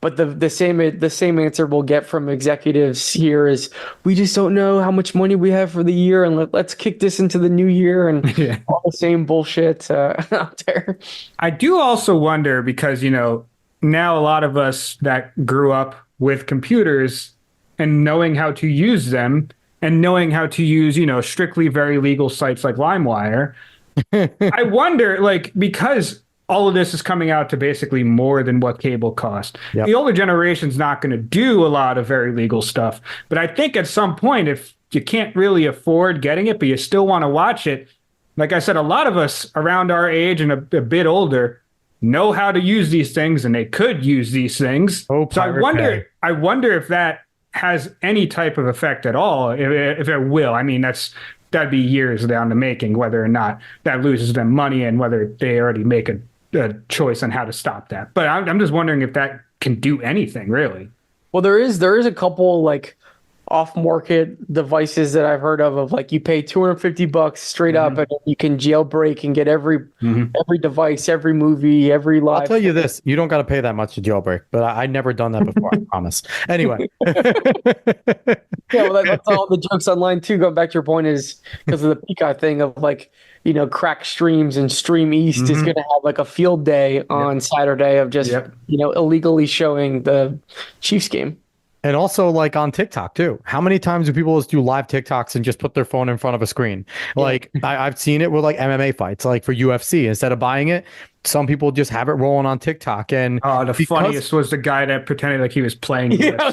but the same answer we'll get from executives here is we just don't know how much money we have for the year, and let's kick this into the new year, and all the same bullshit out there. I do also wonder because now a lot of us that grew up with computers and knowing how to use them and knowing how to use strictly very legal sites like LimeWire. I wonder, because all of this is coming out to basically more than what cable cost. Yep. The older generation's not going to do a lot of very legal stuff. But I think at some point, if you can't really afford getting it, but you still want to watch it, like I said, a lot of us around our age and a bit older know how to use these things, and they could use these things. So I wonder if that has any type of effect at all, if it will. I mean, that'd be years down the making, whether or not that loses them money and whether they already make a choice on how to stop that. But I'm just wondering if that can do anything, really. Well, there is a couple like off-market devices that I've heard of like you pay $250 straight up and you can jailbreak and get every device, every movie, every live. I'll tell you this, you don't got to pay that much to jailbreak, but I've never done that before, I promise. Anyway. Yeah, well, that's all the jokes online too. Going back to your point is because of the Peacock thing of like, crack streams, and Stream East is going to have like a field day on Saturday of just, illegally showing the Chiefs game. And also like on TikTok too. How many times do people just do live TikToks and just put their phone in front of a screen? Like I've seen it with like MMA fights, like for UFC, instead of buying it, some people just have it rolling on TikTok. And funniest was the guy that pretended like he was playing. That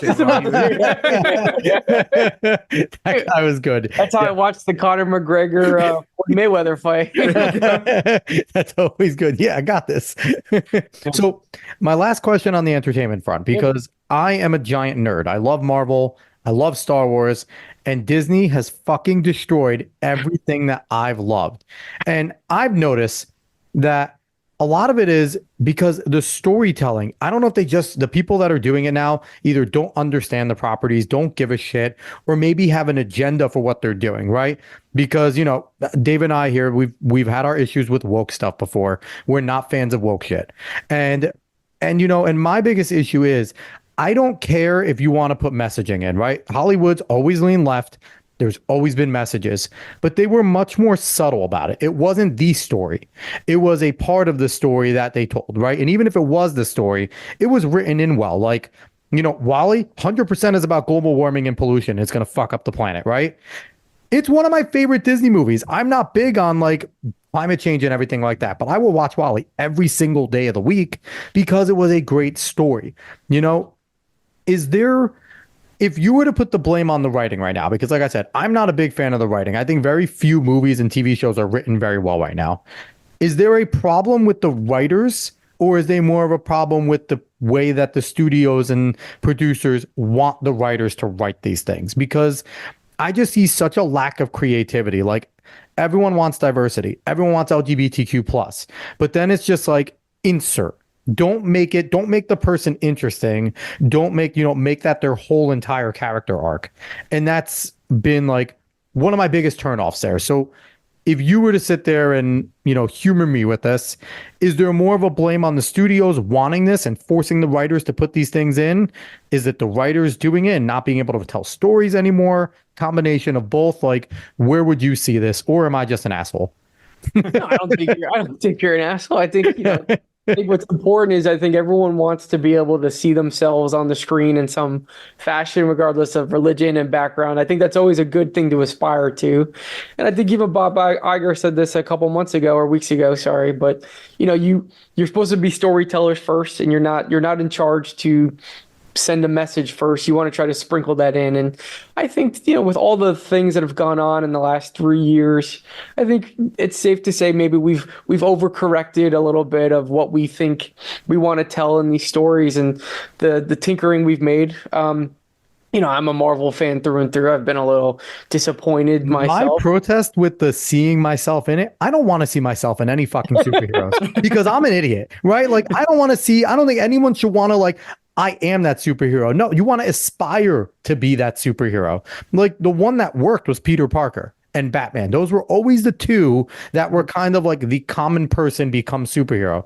guy was good. That's how I watched the Conor McGregor Mayweather fight. That's always good. Yeah, I got this. So my last question on the entertainment front, because I am a giant nerd. I love Marvel. I love Star Wars. And Disney has fucking destroyed everything that I've loved. And I've noticed that a lot of it is because the storytelling, I don't know if the people that are doing it now either don't understand the properties, don't give a shit, or maybe have an agenda for what they're doing, right? Because, Dave and I here, we've had our issues with woke stuff before. We're not fans of woke shit. And my biggest issue is I don't care if you want to put messaging in, right? Hollywood's always leaned left. There's always been messages, but they were much more subtle about it. It wasn't the story. It was a part of the story that they told, right? And even if it was the story, it was written in well. Like, WALL-E, 100% is about global warming and pollution. It's going to fuck up the planet, right? It's one of my favorite Disney movies. I'm not big on like climate change and everything like that, but I will watch WALL-E every single day of the week because it was a great story. If you were to put the blame on the writing right now, because like I said, I'm not a big fan of the writing. I think very few movies and TV shows are written very well right now. Is there a problem with the writers, or is there more of a problem with the way that the studios and producers want the writers to write these things? Because I just see such a lack of creativity. Like everyone wants diversity. Everyone wants LGBTQ+. But then it's just like insert. Don't make the person interesting. Don't make, make that their whole entire character arc. And that's been like one of my biggest turnoffs there. So if you were to sit there and, humor me with this, is there more of a blame on the studios wanting this and forcing the writers to put these things in? Is it the writers doing it and not being able to tell stories anymore? Combination of both? Like, where would you see this? Or am I just an asshole? No, I don't think you're an asshole. I think, I think what's important is I think everyone wants to be able to see themselves on the screen in some fashion, regardless of religion and background. I think that's always a good thing to aspire to. And I think even Bob Iger said this a couple months ago or weeks ago, sorry, but you're supposed to be storytellers first, and you're not in charge to send a message first. You want to try to sprinkle that in. And I think, with all the things that have gone on in the last 3 years, I think it's safe to say maybe we've overcorrected a little bit of what we think we want to tell in these stories and the tinkering we've made. I'm a Marvel fan through and through. I've been a little disappointed myself. My protest with the seeing myself in it, I don't want to see myself in any fucking superheroes because I'm an idiot, right? Like, I don't think anyone should want to, like, I am that superhero. No, you want to aspire to be that superhero. Like, the one that worked was Peter Parker and Batman. Those were always the two that were kind of like the common person becomes superhero.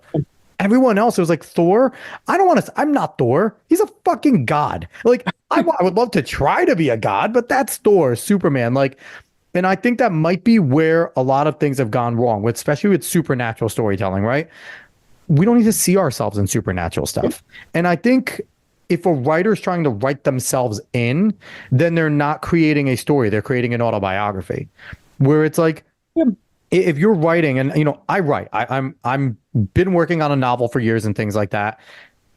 Everyone else, it was like Thor. I'm not Thor. He's a fucking god. Like, I would love to try to be a god, but that's Thor, Superman. Like, and I think that might be where a lot of things have gone wrong, especially with supernatural storytelling, right? We don't need to see ourselves in supernatural stuff. And I think if a writer's trying to write themselves in, then they're not creating a story. They're creating an autobiography where it's like, if you're writing, and I write, I'm been working on a novel for years and things like that.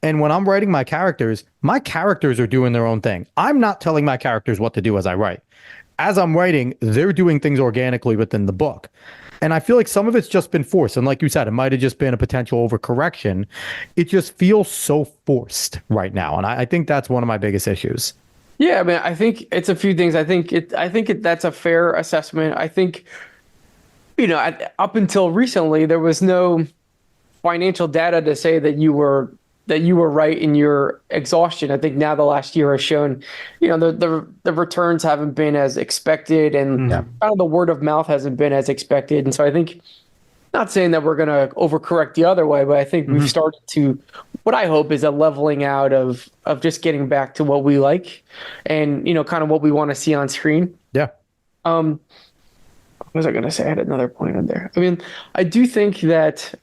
And when I'm writing my characters are doing their own thing. I'm not telling my characters what to do as I write. As I'm writing, they're doing things organically within the book. And I feel like some of it's just been forced. And like you said, it might have just been a potential overcorrection. It just feels so forced right now. And I think that's one of my biggest issues. Yeah, I mean, I think it's a few things. I think that's a fair assessment. I think, up until recently, there was no financial data to say that you were right in your exhaustion. I think now the last year has shown, the returns haven't been as expected, and kind of the word of mouth hasn't been as expected. And so I think, not saying that we're going to overcorrect the other way, but I think we've started to, what I hope is a leveling out of just getting back to what we like and, kind of what we want to see on screen. Yeah. What was I going to say? I had another point in there. I mean, I do think that,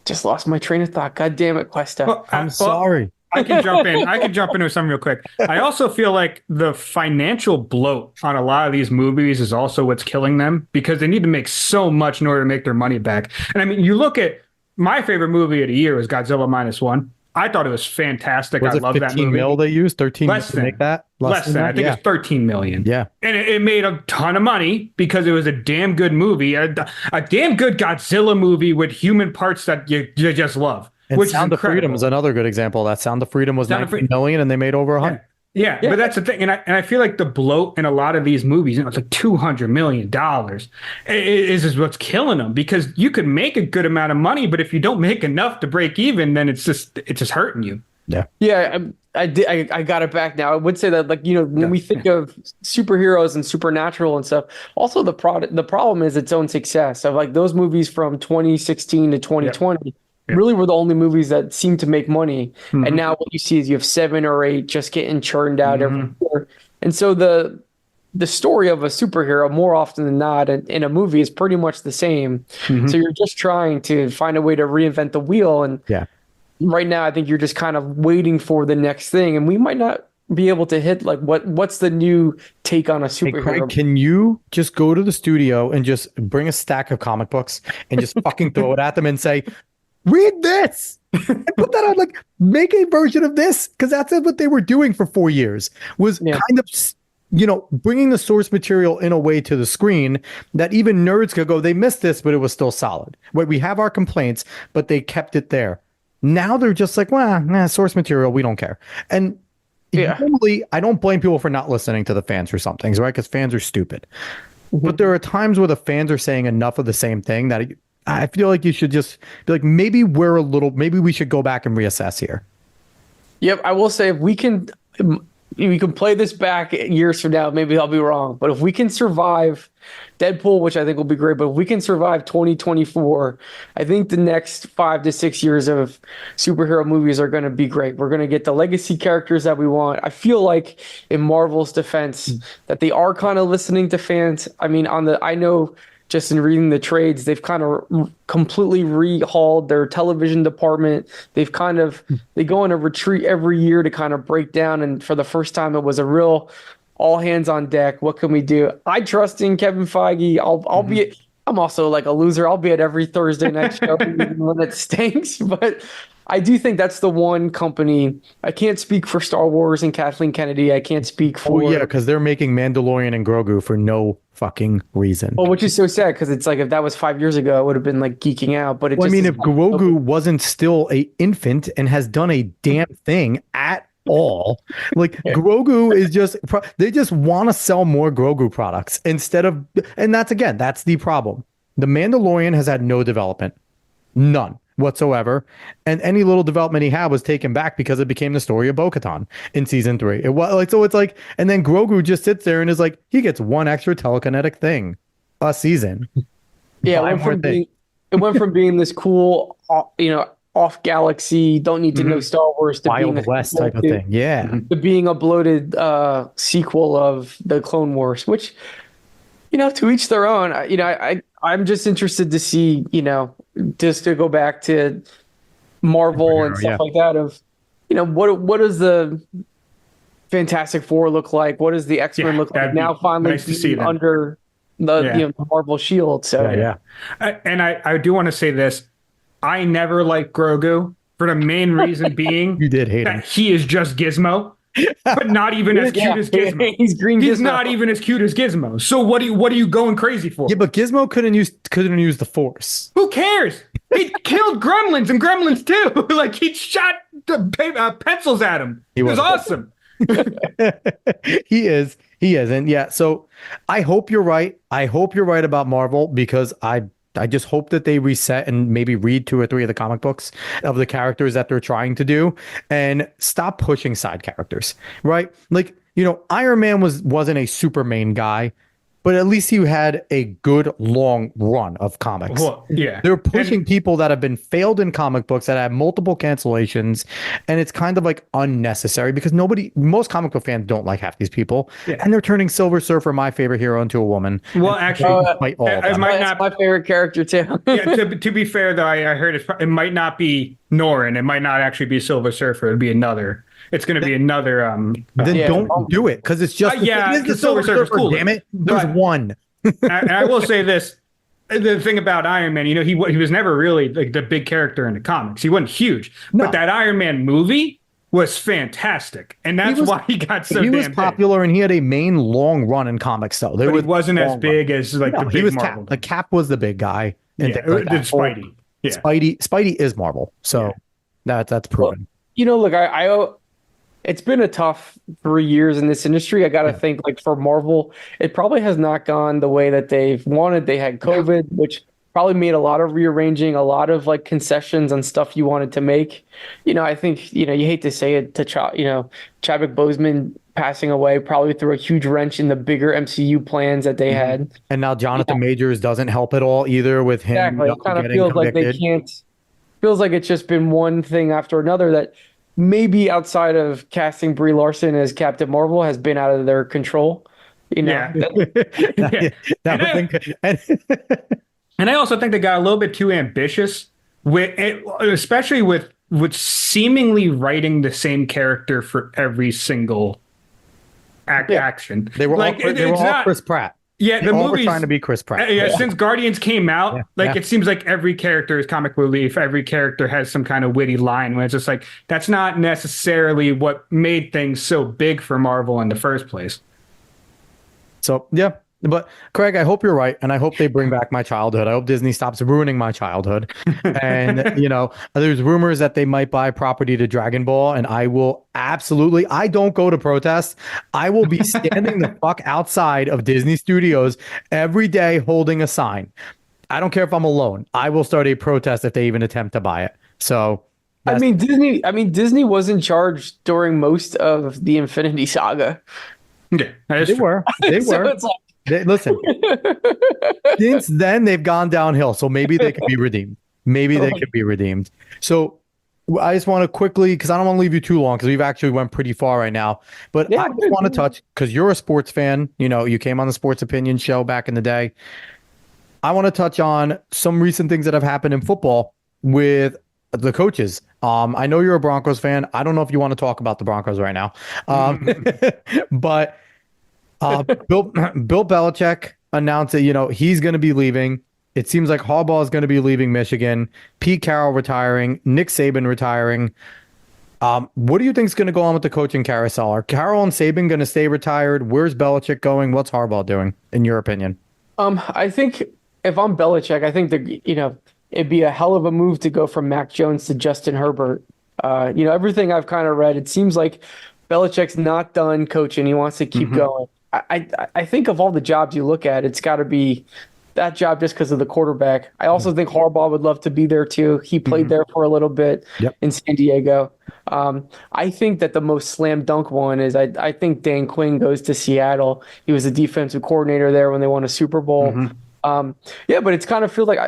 just lost my train of thought. God damn it, Questa. Well, I'm sorry. I can jump in. I can jump into something real quick. I also feel like the financial bloat on a lot of these movies is also what's killing them, because they need to make so much in order to make their money back. And I mean, you look at my favorite movie of the year was Godzilla -1. I thought it was fantastic. I love that movie. 15 mil they used? 13 mil to make that? Less than. I think it's 13 million. Yeah. And it made a ton of money because it was a damn good movie, a damn good Godzilla movie with human parts that you just love. And which Sound of Freedom is another good example. That Sound of Freedom was 19 million and they made over 100. Yeah, but that's the thing. And I feel like the bloat in a lot of these movies, it's like $200 million is what's killing them, because you could make a good amount of money, but if you don't make enough to break even, then it's just hurting you. Yeah. Yeah. I got it back now. I would say that, like, when we think of superheroes and supernatural and stuff, also the problem is its own success of, like, those movies from 2016 to 2020. Really were the only movies that seemed to make money. And now what you see is you have 7 or 8 just getting churned out every year. And so the story of a superhero, more often than not, in a movie is pretty much the same. So you're just trying to find a way to reinvent the wheel. And right now, I think you're just kind of waiting for the next thing. And we might not be able to hit, like, what's the new take on a superhero. Hey, Craig, can you just go to the studio and just bring a stack of comic books and just fucking throw it at them and say, read this and put that on, like, make a version of this, because that's what they were doing for 4 years, was kind of, bringing the source material in a way to the screen that even nerds could go, they missed this, but it was still solid. We have our complaints, but they kept it there. Now they're just like, well, source material, we don't care. And normally, I don't blame people for not listening to the fans for some things, right? Because fans are stupid. But there are times where the fans are saying enough of the same thing that I feel like you should just be like, maybe we should go back and reassess here. Yep, I will say if we can play this back years from now, maybe I'll be wrong. But if we can survive Deadpool, which I think will be great, but if we can survive 2024, I think the next 5 to 6 years of superhero movies are going to be great. We're going to get the legacy characters that we want. I feel like in Marvel's defense that they are kind of listening to fans. I mean, I know just in reading the trades, they've kind of completely rehauled their television department. They go on a retreat every year to kind of break down. And for the first time, it was a real all hands on deck. What can we do? I trust in Kevin Feige. I'm also like a loser. I'll be at every Thursday night show even when it stinks. But I do think that's the one company. I can't speak for Star Wars and Kathleen Kennedy. I can't speak for. Oh yeah, because they're making Mandalorian and Grogu for no fucking reason. Well, which is so sad because it's like if that was 5 years ago, I would have been like geeking out. But I mean, if Grogu wasn't still a infant and has done a damn thing at all, like Grogu is they just want to sell more Grogu products instead of, and that's the problem. The Mandalorian has had no development, none whatsoever, and any little development he had was taken back because it became the story of Bo-Katan in season 3. It was like, so it's like, and then Grogu just sits there and is like, he gets one extra telekinetic thing a season. Yeah, it went from being this cool, off galaxy, don't need to know Star Wars to Wild being West type of thing. Yeah, to being a bloated sequel of the Clone Wars, which, to each their own. I'm just interested to see, just to go back to Marvel and stuff like that of, what does the Fantastic Four look like? What does the X-Men look like now finally nice to see them under the Marvel shield? So and I do want to say this. I never liked Grogu for the main reason being you did hate him. He is just Gizmo. But not even as cute as Gizmo. He's green. He's Gizmo. not even as cute as Gizmo. So what are you going crazy for? Yeah, but Gizmo couldn't use the Force. Who cares? He killed gremlins and gremlins too. Like he shot pencils at him. It was awesome. He is, and yeah. So I hope you're right. I hope you're right about Marvel because I just hope that they reset and maybe read 2 or 3 of the comic books of the characters that they're trying to do and stop pushing side characters, right? Like, Iron Man wasn't a super main guy, but at least he had a good long run of comics. Well, yeah. They're pushing people that have been failed in comic books that have multiple cancellations, and it's kind of like unnecessary because most comic book fans don't like half these people, and they're turning Silver Surfer, my favorite hero, into a woman. Well, actually, that's my favorite character too. To be fair though, I heard it might not be Norrin. It might not actually be Silver Surfer. It'd be another. It's going to be another. Then don't do it because it's just the Silver Surfer's cool. Damn it, there's one. And I will say this: the thing about Iron Man, he was never really like the big character in the comics. He wasn't huge, but that Iron Man movie was fantastic, and that's why he got so. He was popular, and he had a main long run in comics, though. But he wasn't as big as like the big Marvel. Cap. The Cap was the big guy. And Spidey. Yeah. Spidey is Marvel, so that's proven. Well, look, it's been a tough 3 years in this industry. I got to think like for Marvel, it probably has not gone the way that they've wanted. They had COVID, which probably made a lot of rearranging, a lot of like concessions on stuff you wanted to make. I think, you hate to say it to Chadwick Boseman passing away probably threw a huge wrench in the bigger MCU plans that they had. And now Jonathan Majors doesn't help at all either with him. Exactly. It kind of feels like they can't. Feels like it's just been one thing after another that maybe outside of casting Brie Larson as Captain Marvel has been out of their control. And I also think they got a little bit too ambitious especially with seemingly writing the same character for every single action. They were all Chris Pratt. Yeah, the movie trying to be Chris Pratt. Since Guardians came out, it seems like every character is comic relief. Every character has some kind of witty line. When it's just like that's not necessarily what made things so big for Marvel in the first place. So but Craig, I hope you're right, and I hope they bring back my childhood. I hope Disney stops ruining my childhood. And there's rumors that they might buy property to Dragon Ball, and I will absolutely. I don't go to protest. I will be standing the fuck outside of Disney Studios every day holding a sign. I don't care if I'm alone. I will start a protest if they even attempt to buy it. So Disney was in charge during most of the Infinity Saga. Yeah, that is they true. were. They So were. it's like, Listen, since then they've gone downhill. So maybe they could be redeemed. Maybe they could be redeemed. So I just want to quickly, because I don't want to leave you too long, because we've actually went pretty far right now. But Yeah, I just want to touch, because you're a sports fan. You know, you came on the Sports Opinion show back in the day. I want to touch on some recent things that have happened in football with the coaches. I know you're a Broncos fan. I don't know if you want to talk about the Broncos right now. But Bill Belichick announced that, he's going to be leaving. It seems like Harbaugh is going to be leaving Michigan. Pete Carroll retiring. Nick Saban retiring. What do you think is going to go on with the coaching carousel? Are Carroll and Saban going to stay retired? Where's Belichick going? What's Harbaugh doing, in your opinion? I think if I'm Belichick, I think that, it'd be a hell of a move to go from Mac Jones to Justin Herbert. Everything I've kind of read, it seems like Belichick's not done coaching. He wants to keep going. I think of all the jobs you look at, it's got to be that job just because of the quarterback. I also think Harbaugh would love to be there too. He played there for a little bit in San Diego. I think that the most slam dunk one is I think Dan Quinn goes to Seattle. He was a defensive coordinator there when they won a Super Bowl. But it's kind of feels like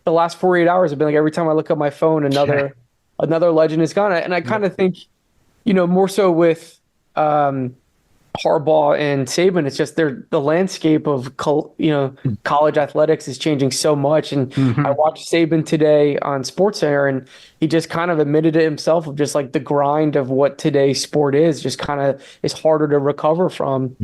the last 48 hours have been like every time I look at my phone, another legend is gone. And I kind of think, more so with Harbaugh and Saban, it's just the landscape of college athletics is changing so much. And I watched Saban today on SportsCenter, and he just kind of admitted it himself of just like the grind of what today's sport is just kind of is harder to recover from.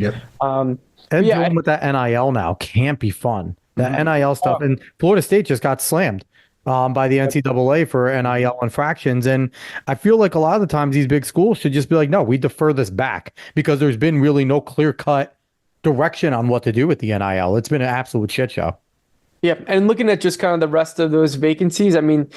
And dealing with that NIL now can't be fun. That NIL stuff, and Florida State just got slammed by the NCAA for NIL infractions. And I feel like a lot of the times these big schools should just be like, no, we defer this back, because there's been really no clear-cut direction on what to do with the NIL. It's been an absolute shit show. Yeah, and looking at just kind of the rest of those vacancies, I mean,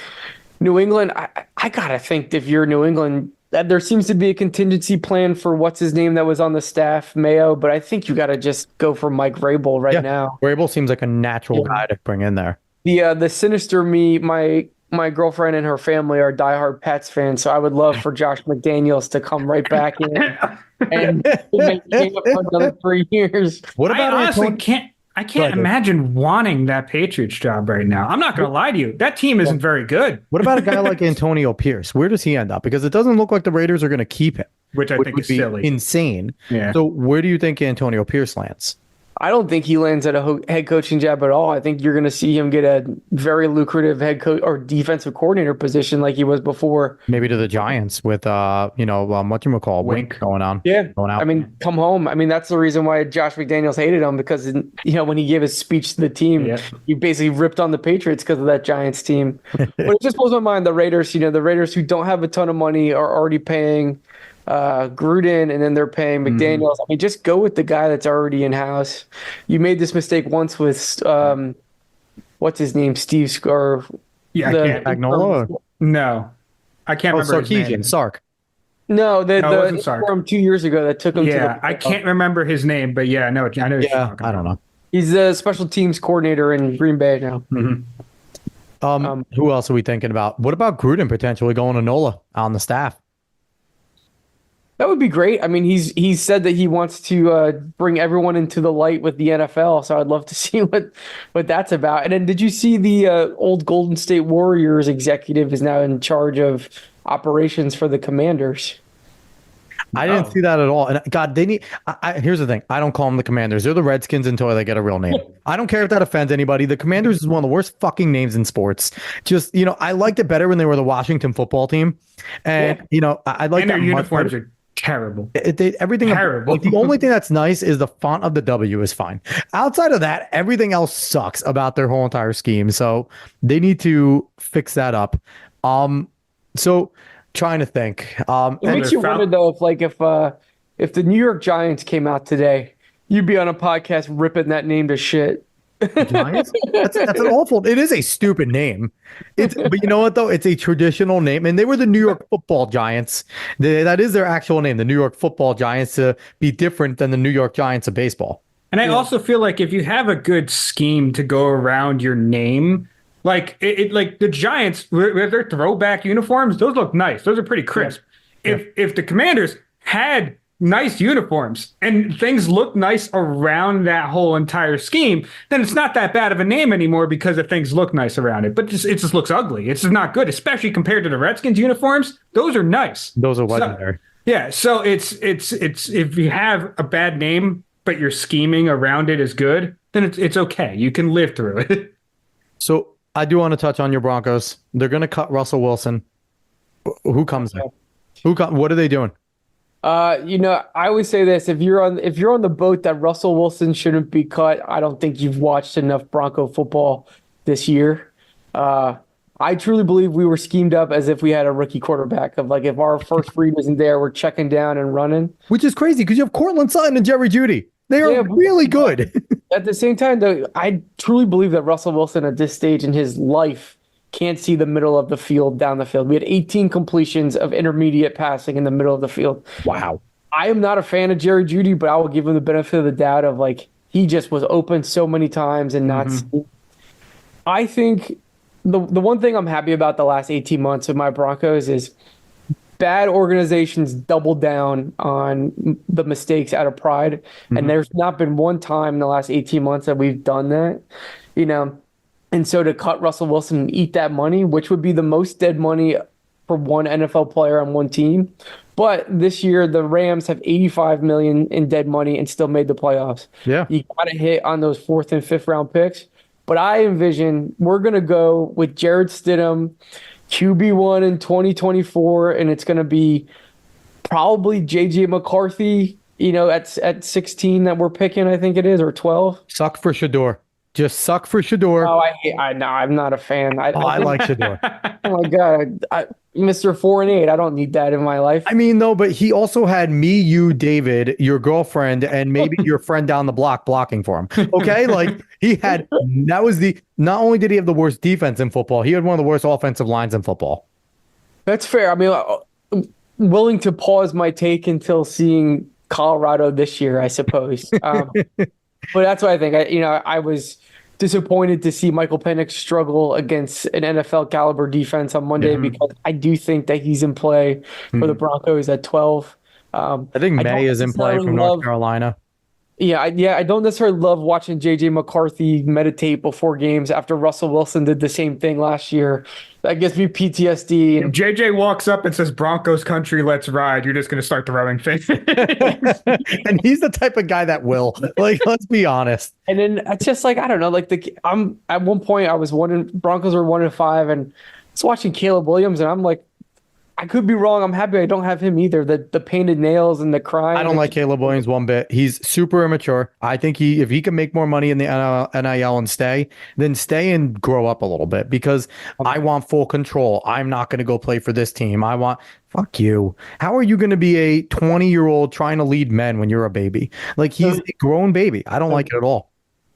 New England, I gotta think if you're New England, that there seems to be a contingency plan for what's his name that was on the staff, Mayo, but I think you got to just go for Mike Vrabel right now. Vrabel seems like a natural guy to bring in there. The sinister me, my girlfriend and her family are diehard Pats fans, so I would love for Josh McDaniels to come right back in and make it for another 3 years. What about I honestly can't imagine wanting that Patriots job right now. I'm not going to lie to you. That team isn't very good. What about a guy like Antonio Pierce? Where does he end up? Because it doesn't look like the Raiders are going to keep him, which I think is silly. Insane. Yeah. So where do you think Antonio Pierce lands? I don't think he lands at a head coaching job at all. I think you're going to see him get a very lucrative head coach or defensive coordinator position like he was before. Maybe to the Giants with, whatchamacall, Wink going on. Yeah. Going out. I mean, come home. I mean, that's the reason why Josh McDaniels hated him, because, when he gave his speech to the team, he basically ripped on the Patriots because of that Giants team. But it just blows my mind. The Raiders, the Raiders who don't have a ton of money are already paying Gruden, and then they're paying McDaniels. I mean, just go with the guy that's already in house. You made this mistake once with what's his name, Steve Scar. Magnola. No, I can't remember. Sarkisian, Sark. No, the from 2 years ago that took him. Yeah, I can't remember his name, but I know. Yeah, I don't know. He's the special teams coordinator in Green Bay now. Who else are we thinking about? What about Gruden potentially going to NOLA on the staff? That would be great. I mean, he's said that he wants to bring everyone into the light with the NFL, so I'd love to see what that's about. And then did you see the old Golden State Warriors executive is now in charge of operations for the Commanders? I didn't see that at all. And God, they need. Here's the thing. I don't call them the Commanders. They're the Redskins until they get a real name. I don't care if that offends anybody. The Commanders is one of the worst fucking names in sports. Just I liked it better when they were the Washington football team, and I like their uniforms are terrible. Everything terrible. The only thing that's nice is the font of the W is fine. Outside of that, everything else sucks about their whole entire scheme. So they need to fix that up. So trying to think. It makes you wonder though if the New York Giants came out today, you'd be on a podcast ripping that name to shit. Giants? That's an awful. It is a stupid name. But you know what though? It's a traditional name, and they were the New York Football Giants. That is their actual name, the New York Football Giants, to be different than the New York Giants of baseball. And I also feel like if you have a good scheme to go around your name, like like the Giants with their throwback uniforms, those look nice. Those are pretty crisp. Yeah. If the Commanders had nice uniforms and things look nice around that whole entire scheme, then it's not that bad of a name anymore because the things look nice around it. But it just looks ugly. It's just not good, especially compared to the Redskins uniforms. Those are nice. Those are legendary. So it's if you have a bad name but your scheming around it is good, then it's okay. You can live through it. So I do want to touch on your Broncos. They're going to cut Russell Wilson. Who comes in? What are they doing? I always say this: if you're on the boat that Russell Wilson shouldn't be cut, I don't think you've watched enough Bronco football this year. I truly believe we were schemed up as if we had a rookie quarterback. Of like, if our first read isn't there, we're checking down and running. Which is crazy because you have Cortland Sutton and Jerry Jeudy. They are really good. At the same time, though, I truly believe that Russell Wilson at this stage in his life can't see the middle of the field down the field. We had 18 completions of intermediate passing in the middle of the field. Wow. I am not a fan of Jerry Jeudy, but I will give him the benefit of the doubt of like he just was open so many times and not seen. I think the one thing I'm happy about the last 18 months of my Broncos is bad organizations double down on the mistakes out of pride. And there's not been one time in the last 18 months that we've done that, And so to cut Russell Wilson and eat that money, which would be the most dead money for one NFL player on one team. But this year, the Rams have $85 million in dead money and still made the playoffs. Yeah. You got to hit on those 4th and 5th round picks. But I envision we're going to go with Jared Stidham, QB1 in 2024, and it's going to be probably J.J. McCarthy, at 16 that we're picking, I think it is, or 12. Suck for Shador. Just suck for Shador. Oh, I'm not a fan. I like Shador. Oh my God. Mr. 4-8. I don't need that in my life. I mean, no, but he also had me, you, David, your girlfriend, and maybe your friend down the block blocking for him. Okay. Like not only did he have the worst defense in football, he had one of the worst offensive lines in football. That's fair. I mean, willing to pause my take until seeing Colorado this year, I suppose. But that's what I think. I was disappointed to see Michael Penix struggle against an NFL caliber defense on Monday because I do think that he's in play for the Broncos at 12. I think May is in play from North Carolina. Yeah, I don't necessarily love watching J.J. McCarthy meditate before games after Russell Wilson did the same thing last year. That gives me PTSD. If JJ walks up and says Broncos country, let's ride, you're just going to start throwing things. And he's the type of guy that will. Like, let's be honest. And then it's just like, I don't know, like I'm at one point I was Broncos were 1-5 and I was watching Caleb Williams and I'm like, I could be wrong. I'm happy I don't have him either. The painted nails and the crying. I don't like Caleb Williams one bit. He's super immature. I think if he can make more money in the NIL and stay, then stay and grow up a little bit because I want full control. I'm not going to go play for this team. Fuck you. How are you going to be a 20-year-old trying to lead men when you're a baby? Like he's a grown baby. I don't like it at all.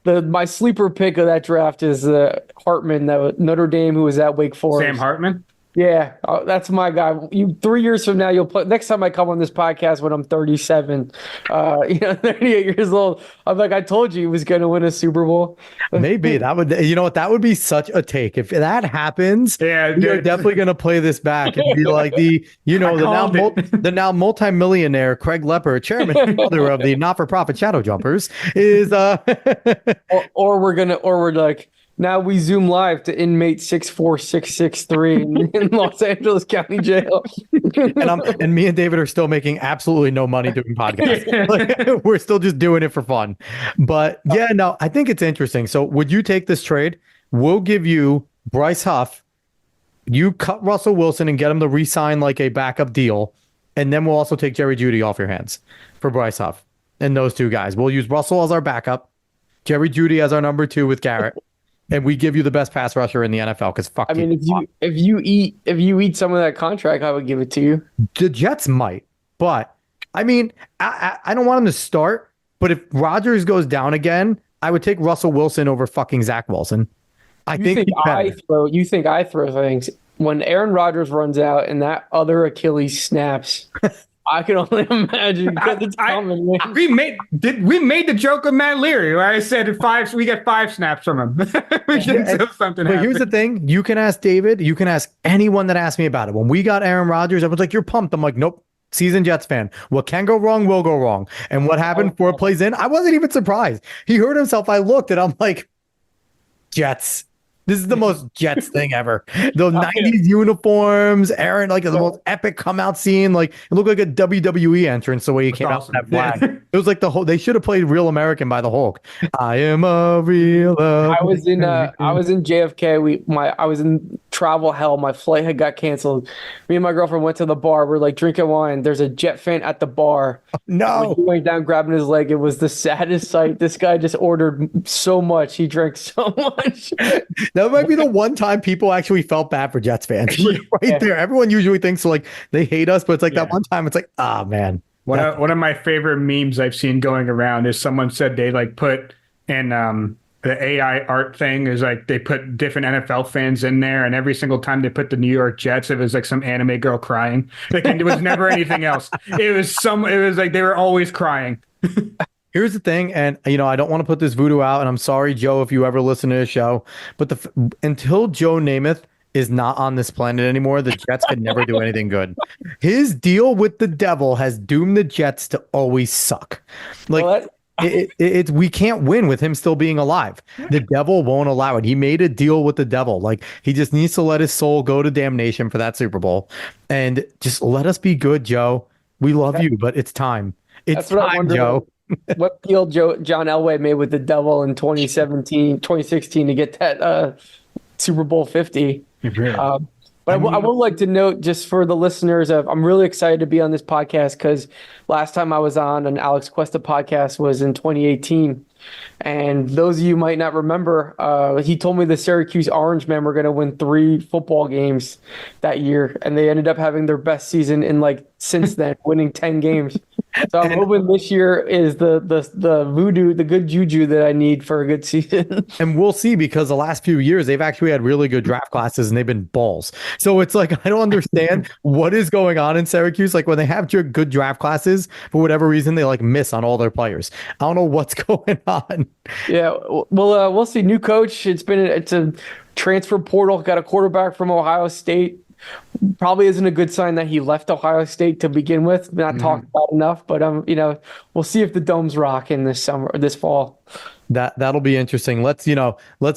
My sleeper pick of that draft is Hartman, that Notre Dame, who was at Wake Forest. Sam Hartman? Yeah, that's my guy. 3 years from now, you'll play. Next time I come on this podcast when I'm 37, 38 years old, I'm like, I told you he was going to win a Super Bowl. Maybe that would, that would be such a take. If that happens, you're definitely going to play this back and be like the now multimillionaire Craig Leppert, chairman and founder of the not-for-profit Shadow Jumpers, is or we're like. Now we zoom live to inmate 64663 in Los Angeles County Jail. and me and David are still making absolutely no money doing podcasts. Like, we're still just doing it for fun. But yeah, no, I think it's interesting. So would you take this trade? We'll give you Bryce Huff. You cut Russell Wilson and get him to re-sign like a backup deal. And then we'll also take Jerry Jeudy off your hands for Bryce Huff. And those two guys. We'll use Russell as our backup. Jerry Jeudy as our number 2 with Garrett. And we give you the best pass rusher in the NFL because fuck. I mean, if you eat some of that contract, I would give it to you. The Jets might, but I mean, I don't want him to start. But if Rodgers goes down again, I would take Russell Wilson over fucking Zach Wilson. You think I throw things when Aaron Rodgers runs out and that other Achilles snaps. I can only imagine because it's coming. We made the joke of Matt Leary where I said we get 5 snaps from him. We can And- do something. but here's the thing: you can ask David, you can ask anyone that asked me about it. When we got Aaron Rodgers, I was like, "You're pumped." I'm like, "Nope." Seasoned Jets fan. What can go wrong will go wrong. And what happened 4 plays in? I wasn't even surprised. He hurt himself. I looked and I'm like, Jets. This is the most Jets thing ever. The 90s uniforms, Aaron, like the most epic come out scene. Like it looked like a WWE entrance the way he came out with that flag. It was like the whole, they should have played Real American by the Hulk. I am a real I was in JFK. I was in travel hell. My flight had got canceled. Me and my girlfriend went to the bar. We're like drinking wine. There's a Jet fan at the bar. No. He went down grabbing his leg. It was the saddest sight. This guy just ordered so much. He drank so much. That might be the one time people actually felt bad for Jets fans. Right there. Everyone usually thinks like they hate us, but it's like that one time it's like, ah, man. One of my favorite memes I've seen going around is someone said they like put in the AI art thing is like they put different NFL fans in there, and every single time they put the New York Jets, it was like some anime girl crying. Like it was never anything else. It was like they were always crying. Here's the thing, and I don't want to put this voodoo out, and I'm sorry, Joe, if you ever listen to the show, but until Joe Namath is not on this planet anymore, the Jets could never do anything good. His deal with the devil has doomed the Jets to always suck. Like we can't win with him still being alive. The devil won't allow it. He made a deal with the devil. Like he just needs to let his soul go to damnation for that Super Bowl, and just let us be good, Joe. We love you, but it's time. It's time, Joe. What deal John Elway made with the devil in 2016 to get that Super Bowl 50. But I would like to note, just for the listeners, I'm really excited to be on this podcast because last time I was on an Alex Cuesta podcast was in 2018. And those of you might not remember, he told me the Syracuse Orange Men were going to win 3 football games that year. And they ended up having their best season since then, winning 10 games. So I'm hoping this year is the voodoo, the good juju that I need for a good season. And we'll see, because the last few years they've actually had really good draft classes and they've been balls. So it's like I don't understand what is going on in Syracuse. Like when they have good draft classes, for whatever reason they like miss on all their players. I don't know what's going on. Yeah, well, we'll see. New coach. It's a transfer portal. Got a quarterback from Ohio State. Probably isn't a good sign that he left Ohio State to begin with. Not talked about enough, but we'll see if the Dome's rocking this fall. That'll be interesting. Let's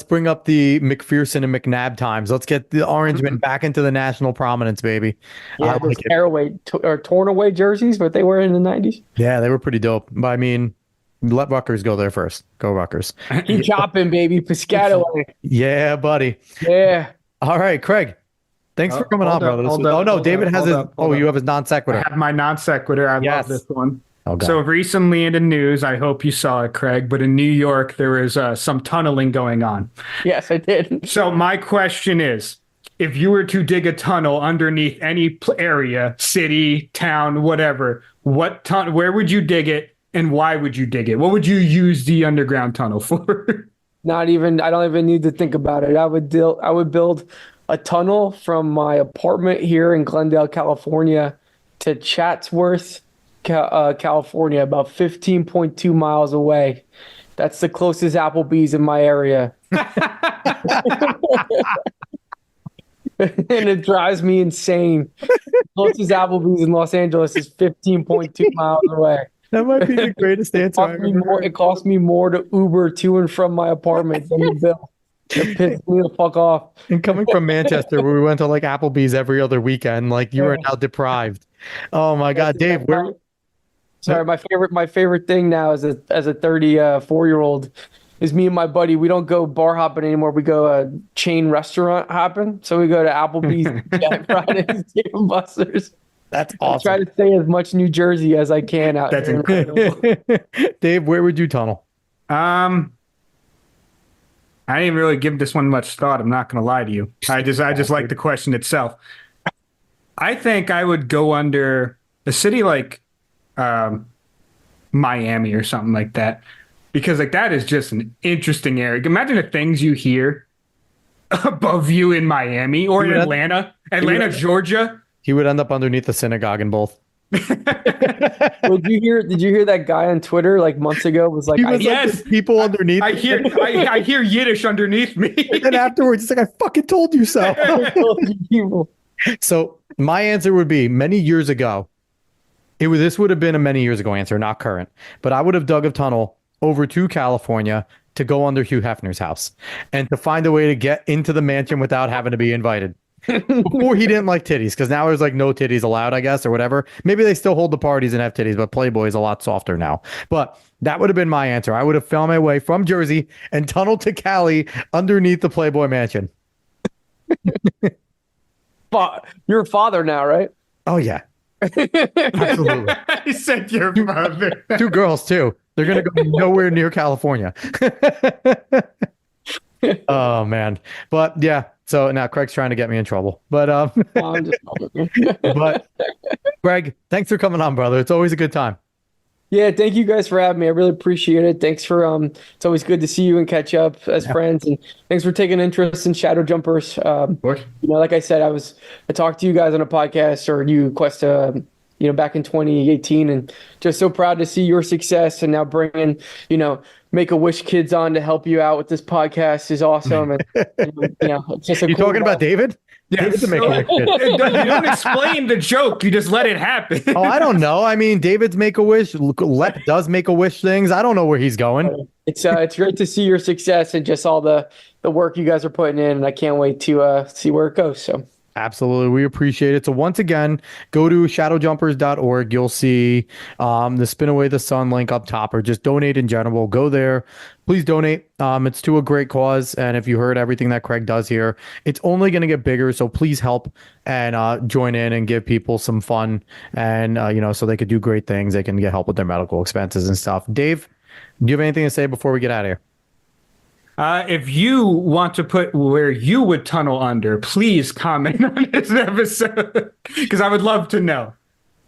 bring up the McPherson and McNabb times. Let's get the Orangemen back into the national prominence, baby. Yeah, those torn away jerseys, but they were in the 90s. Yeah, they were pretty dope. But I mean, let Rutgers go there first. Go Rutgers. Keep chopping, baby. Piscataway. Yeah, buddy. Yeah. All right, Craig. Thanks for coming on, brother. David has his. You have his non sequitur. I have my non sequitur. I love this one. Okay. So recently in the news, I hope you saw it, Craig, but in New York, there was some tunneling going on. Yes, I did. So my question is, if you were to dig a tunnel underneath any area, city, town, whatever, where would you dig it and why would you dig it? What would you use the underground tunnel for? I don't even need to think about it. I would build a tunnel from my apartment here in Glendale, California to Chatsworth, California, about 15.2 miles away. That's the closest Applebee's in my area. And it drives me insane. The closest Applebee's in Los Angeles is 15.2 miles away. That might be the greatest answer. It cost me more to Uber to and from my apartment than the bill. It pissed me the fuck off. And coming from Manchester, where we went to like Applebee's every other weekend, like you are now deprived. Oh my God, Dave, Sorry, my favorite thing now as a 34-year-old is me and my buddy. We don't go bar hopping anymore. We go chain restaurant hopping. So we go to Applebee's, Jack Fridays, Dave and Buster's. That's awesome. I try to stay as much New Jersey as I can out That's here. incredible. Dave, where would you tunnel? I didn't really give this one much thought. I'm not going to lie to you. I just like the question itself. I think I would go under a city like Miami or something like that, because like that is just an interesting area. Imagine the things you hear above you in Miami or in Atlanta, Georgia. He would end up underneath the synagogue in both. Well, did you hear that guy on Twitter like months ago was like, He was yes, like, people underneath. I hear Yiddish underneath me. And then afterwards, it's like, I fucking told you so. people. So my answer would be many years ago. This would have been a many years ago answer, not current. But I would have dug a tunnel over to California to go under Hugh Hefner's house and to find a way to get into the mansion without having to be invited. Before he didn't like titties, because now there's like no titties allowed, I guess, or whatever. Maybe they still hold the parties and have titties, but Playboy is a lot softer now. But that would have been my answer. I would have found my way from Jersey and tunneled to Cali underneath the Playboy mansion. You're a father now, right? Oh, yeah. Absolutely. I said your mother. Two girls, too. They're going to go nowhere near California. Oh, man. But yeah. So now Craig's trying to get me in trouble. But but Craig, thanks for coming on, brother. It's always a good time. Yeah, thank you guys for having me. I really appreciate it. Thanks for it's always good to see you and catch up as friends, and thanks for taking interest in Shadow Jumpers. Of course. Like I said, I talked to you guys on a podcast, or you Quest back in 2018, and just so proud to see your success, and now bringing Make-A-Wish kids on to help you out with this podcast is awesome. And it's just You talking about David? Yeah, David's a Make-A-Wish kid. You don't explain the joke. You just let it happen. Oh, I don't know. I mean, David's Make-A-Wish. Lepp does Make-A-Wish things. I don't know where he's going. It's great to see your success and just all the work you guys are putting in, and I can't wait to see where it goes. So. Absolutely. We appreciate it. So once again, go to shadowjumpers.org. You'll see the Spin Away the Sun link up top, or just donate in general. Go there. Please donate. It's to a great cause. And if you heard everything that Craig does here, it's only going to get bigger. So please help and join in and give people some fun and, so they could do great things. They can get help with their medical expenses and stuff. Dave, do you have anything to say before we get out of here? If you want to put where you would tunnel under, please comment on this episode, because I would love to know.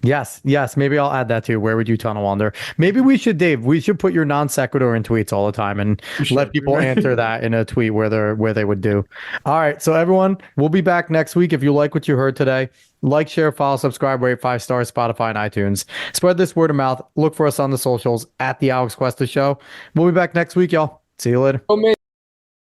Yes. Maybe I'll add that too. Where would you tunnel under? Maybe we should, Dave, we should put your non sequitur in tweets all the time and let people answer that in a tweet where they would do. All right. So everyone, we'll be back next week. If you like what you heard today, like, share, follow, subscribe, rate 5 stars, Spotify and iTunes. Spread this word of mouth. Look for us on the socials at the Alex Cuesta Show. We'll be back next week, y'all. See you later. Oh, man.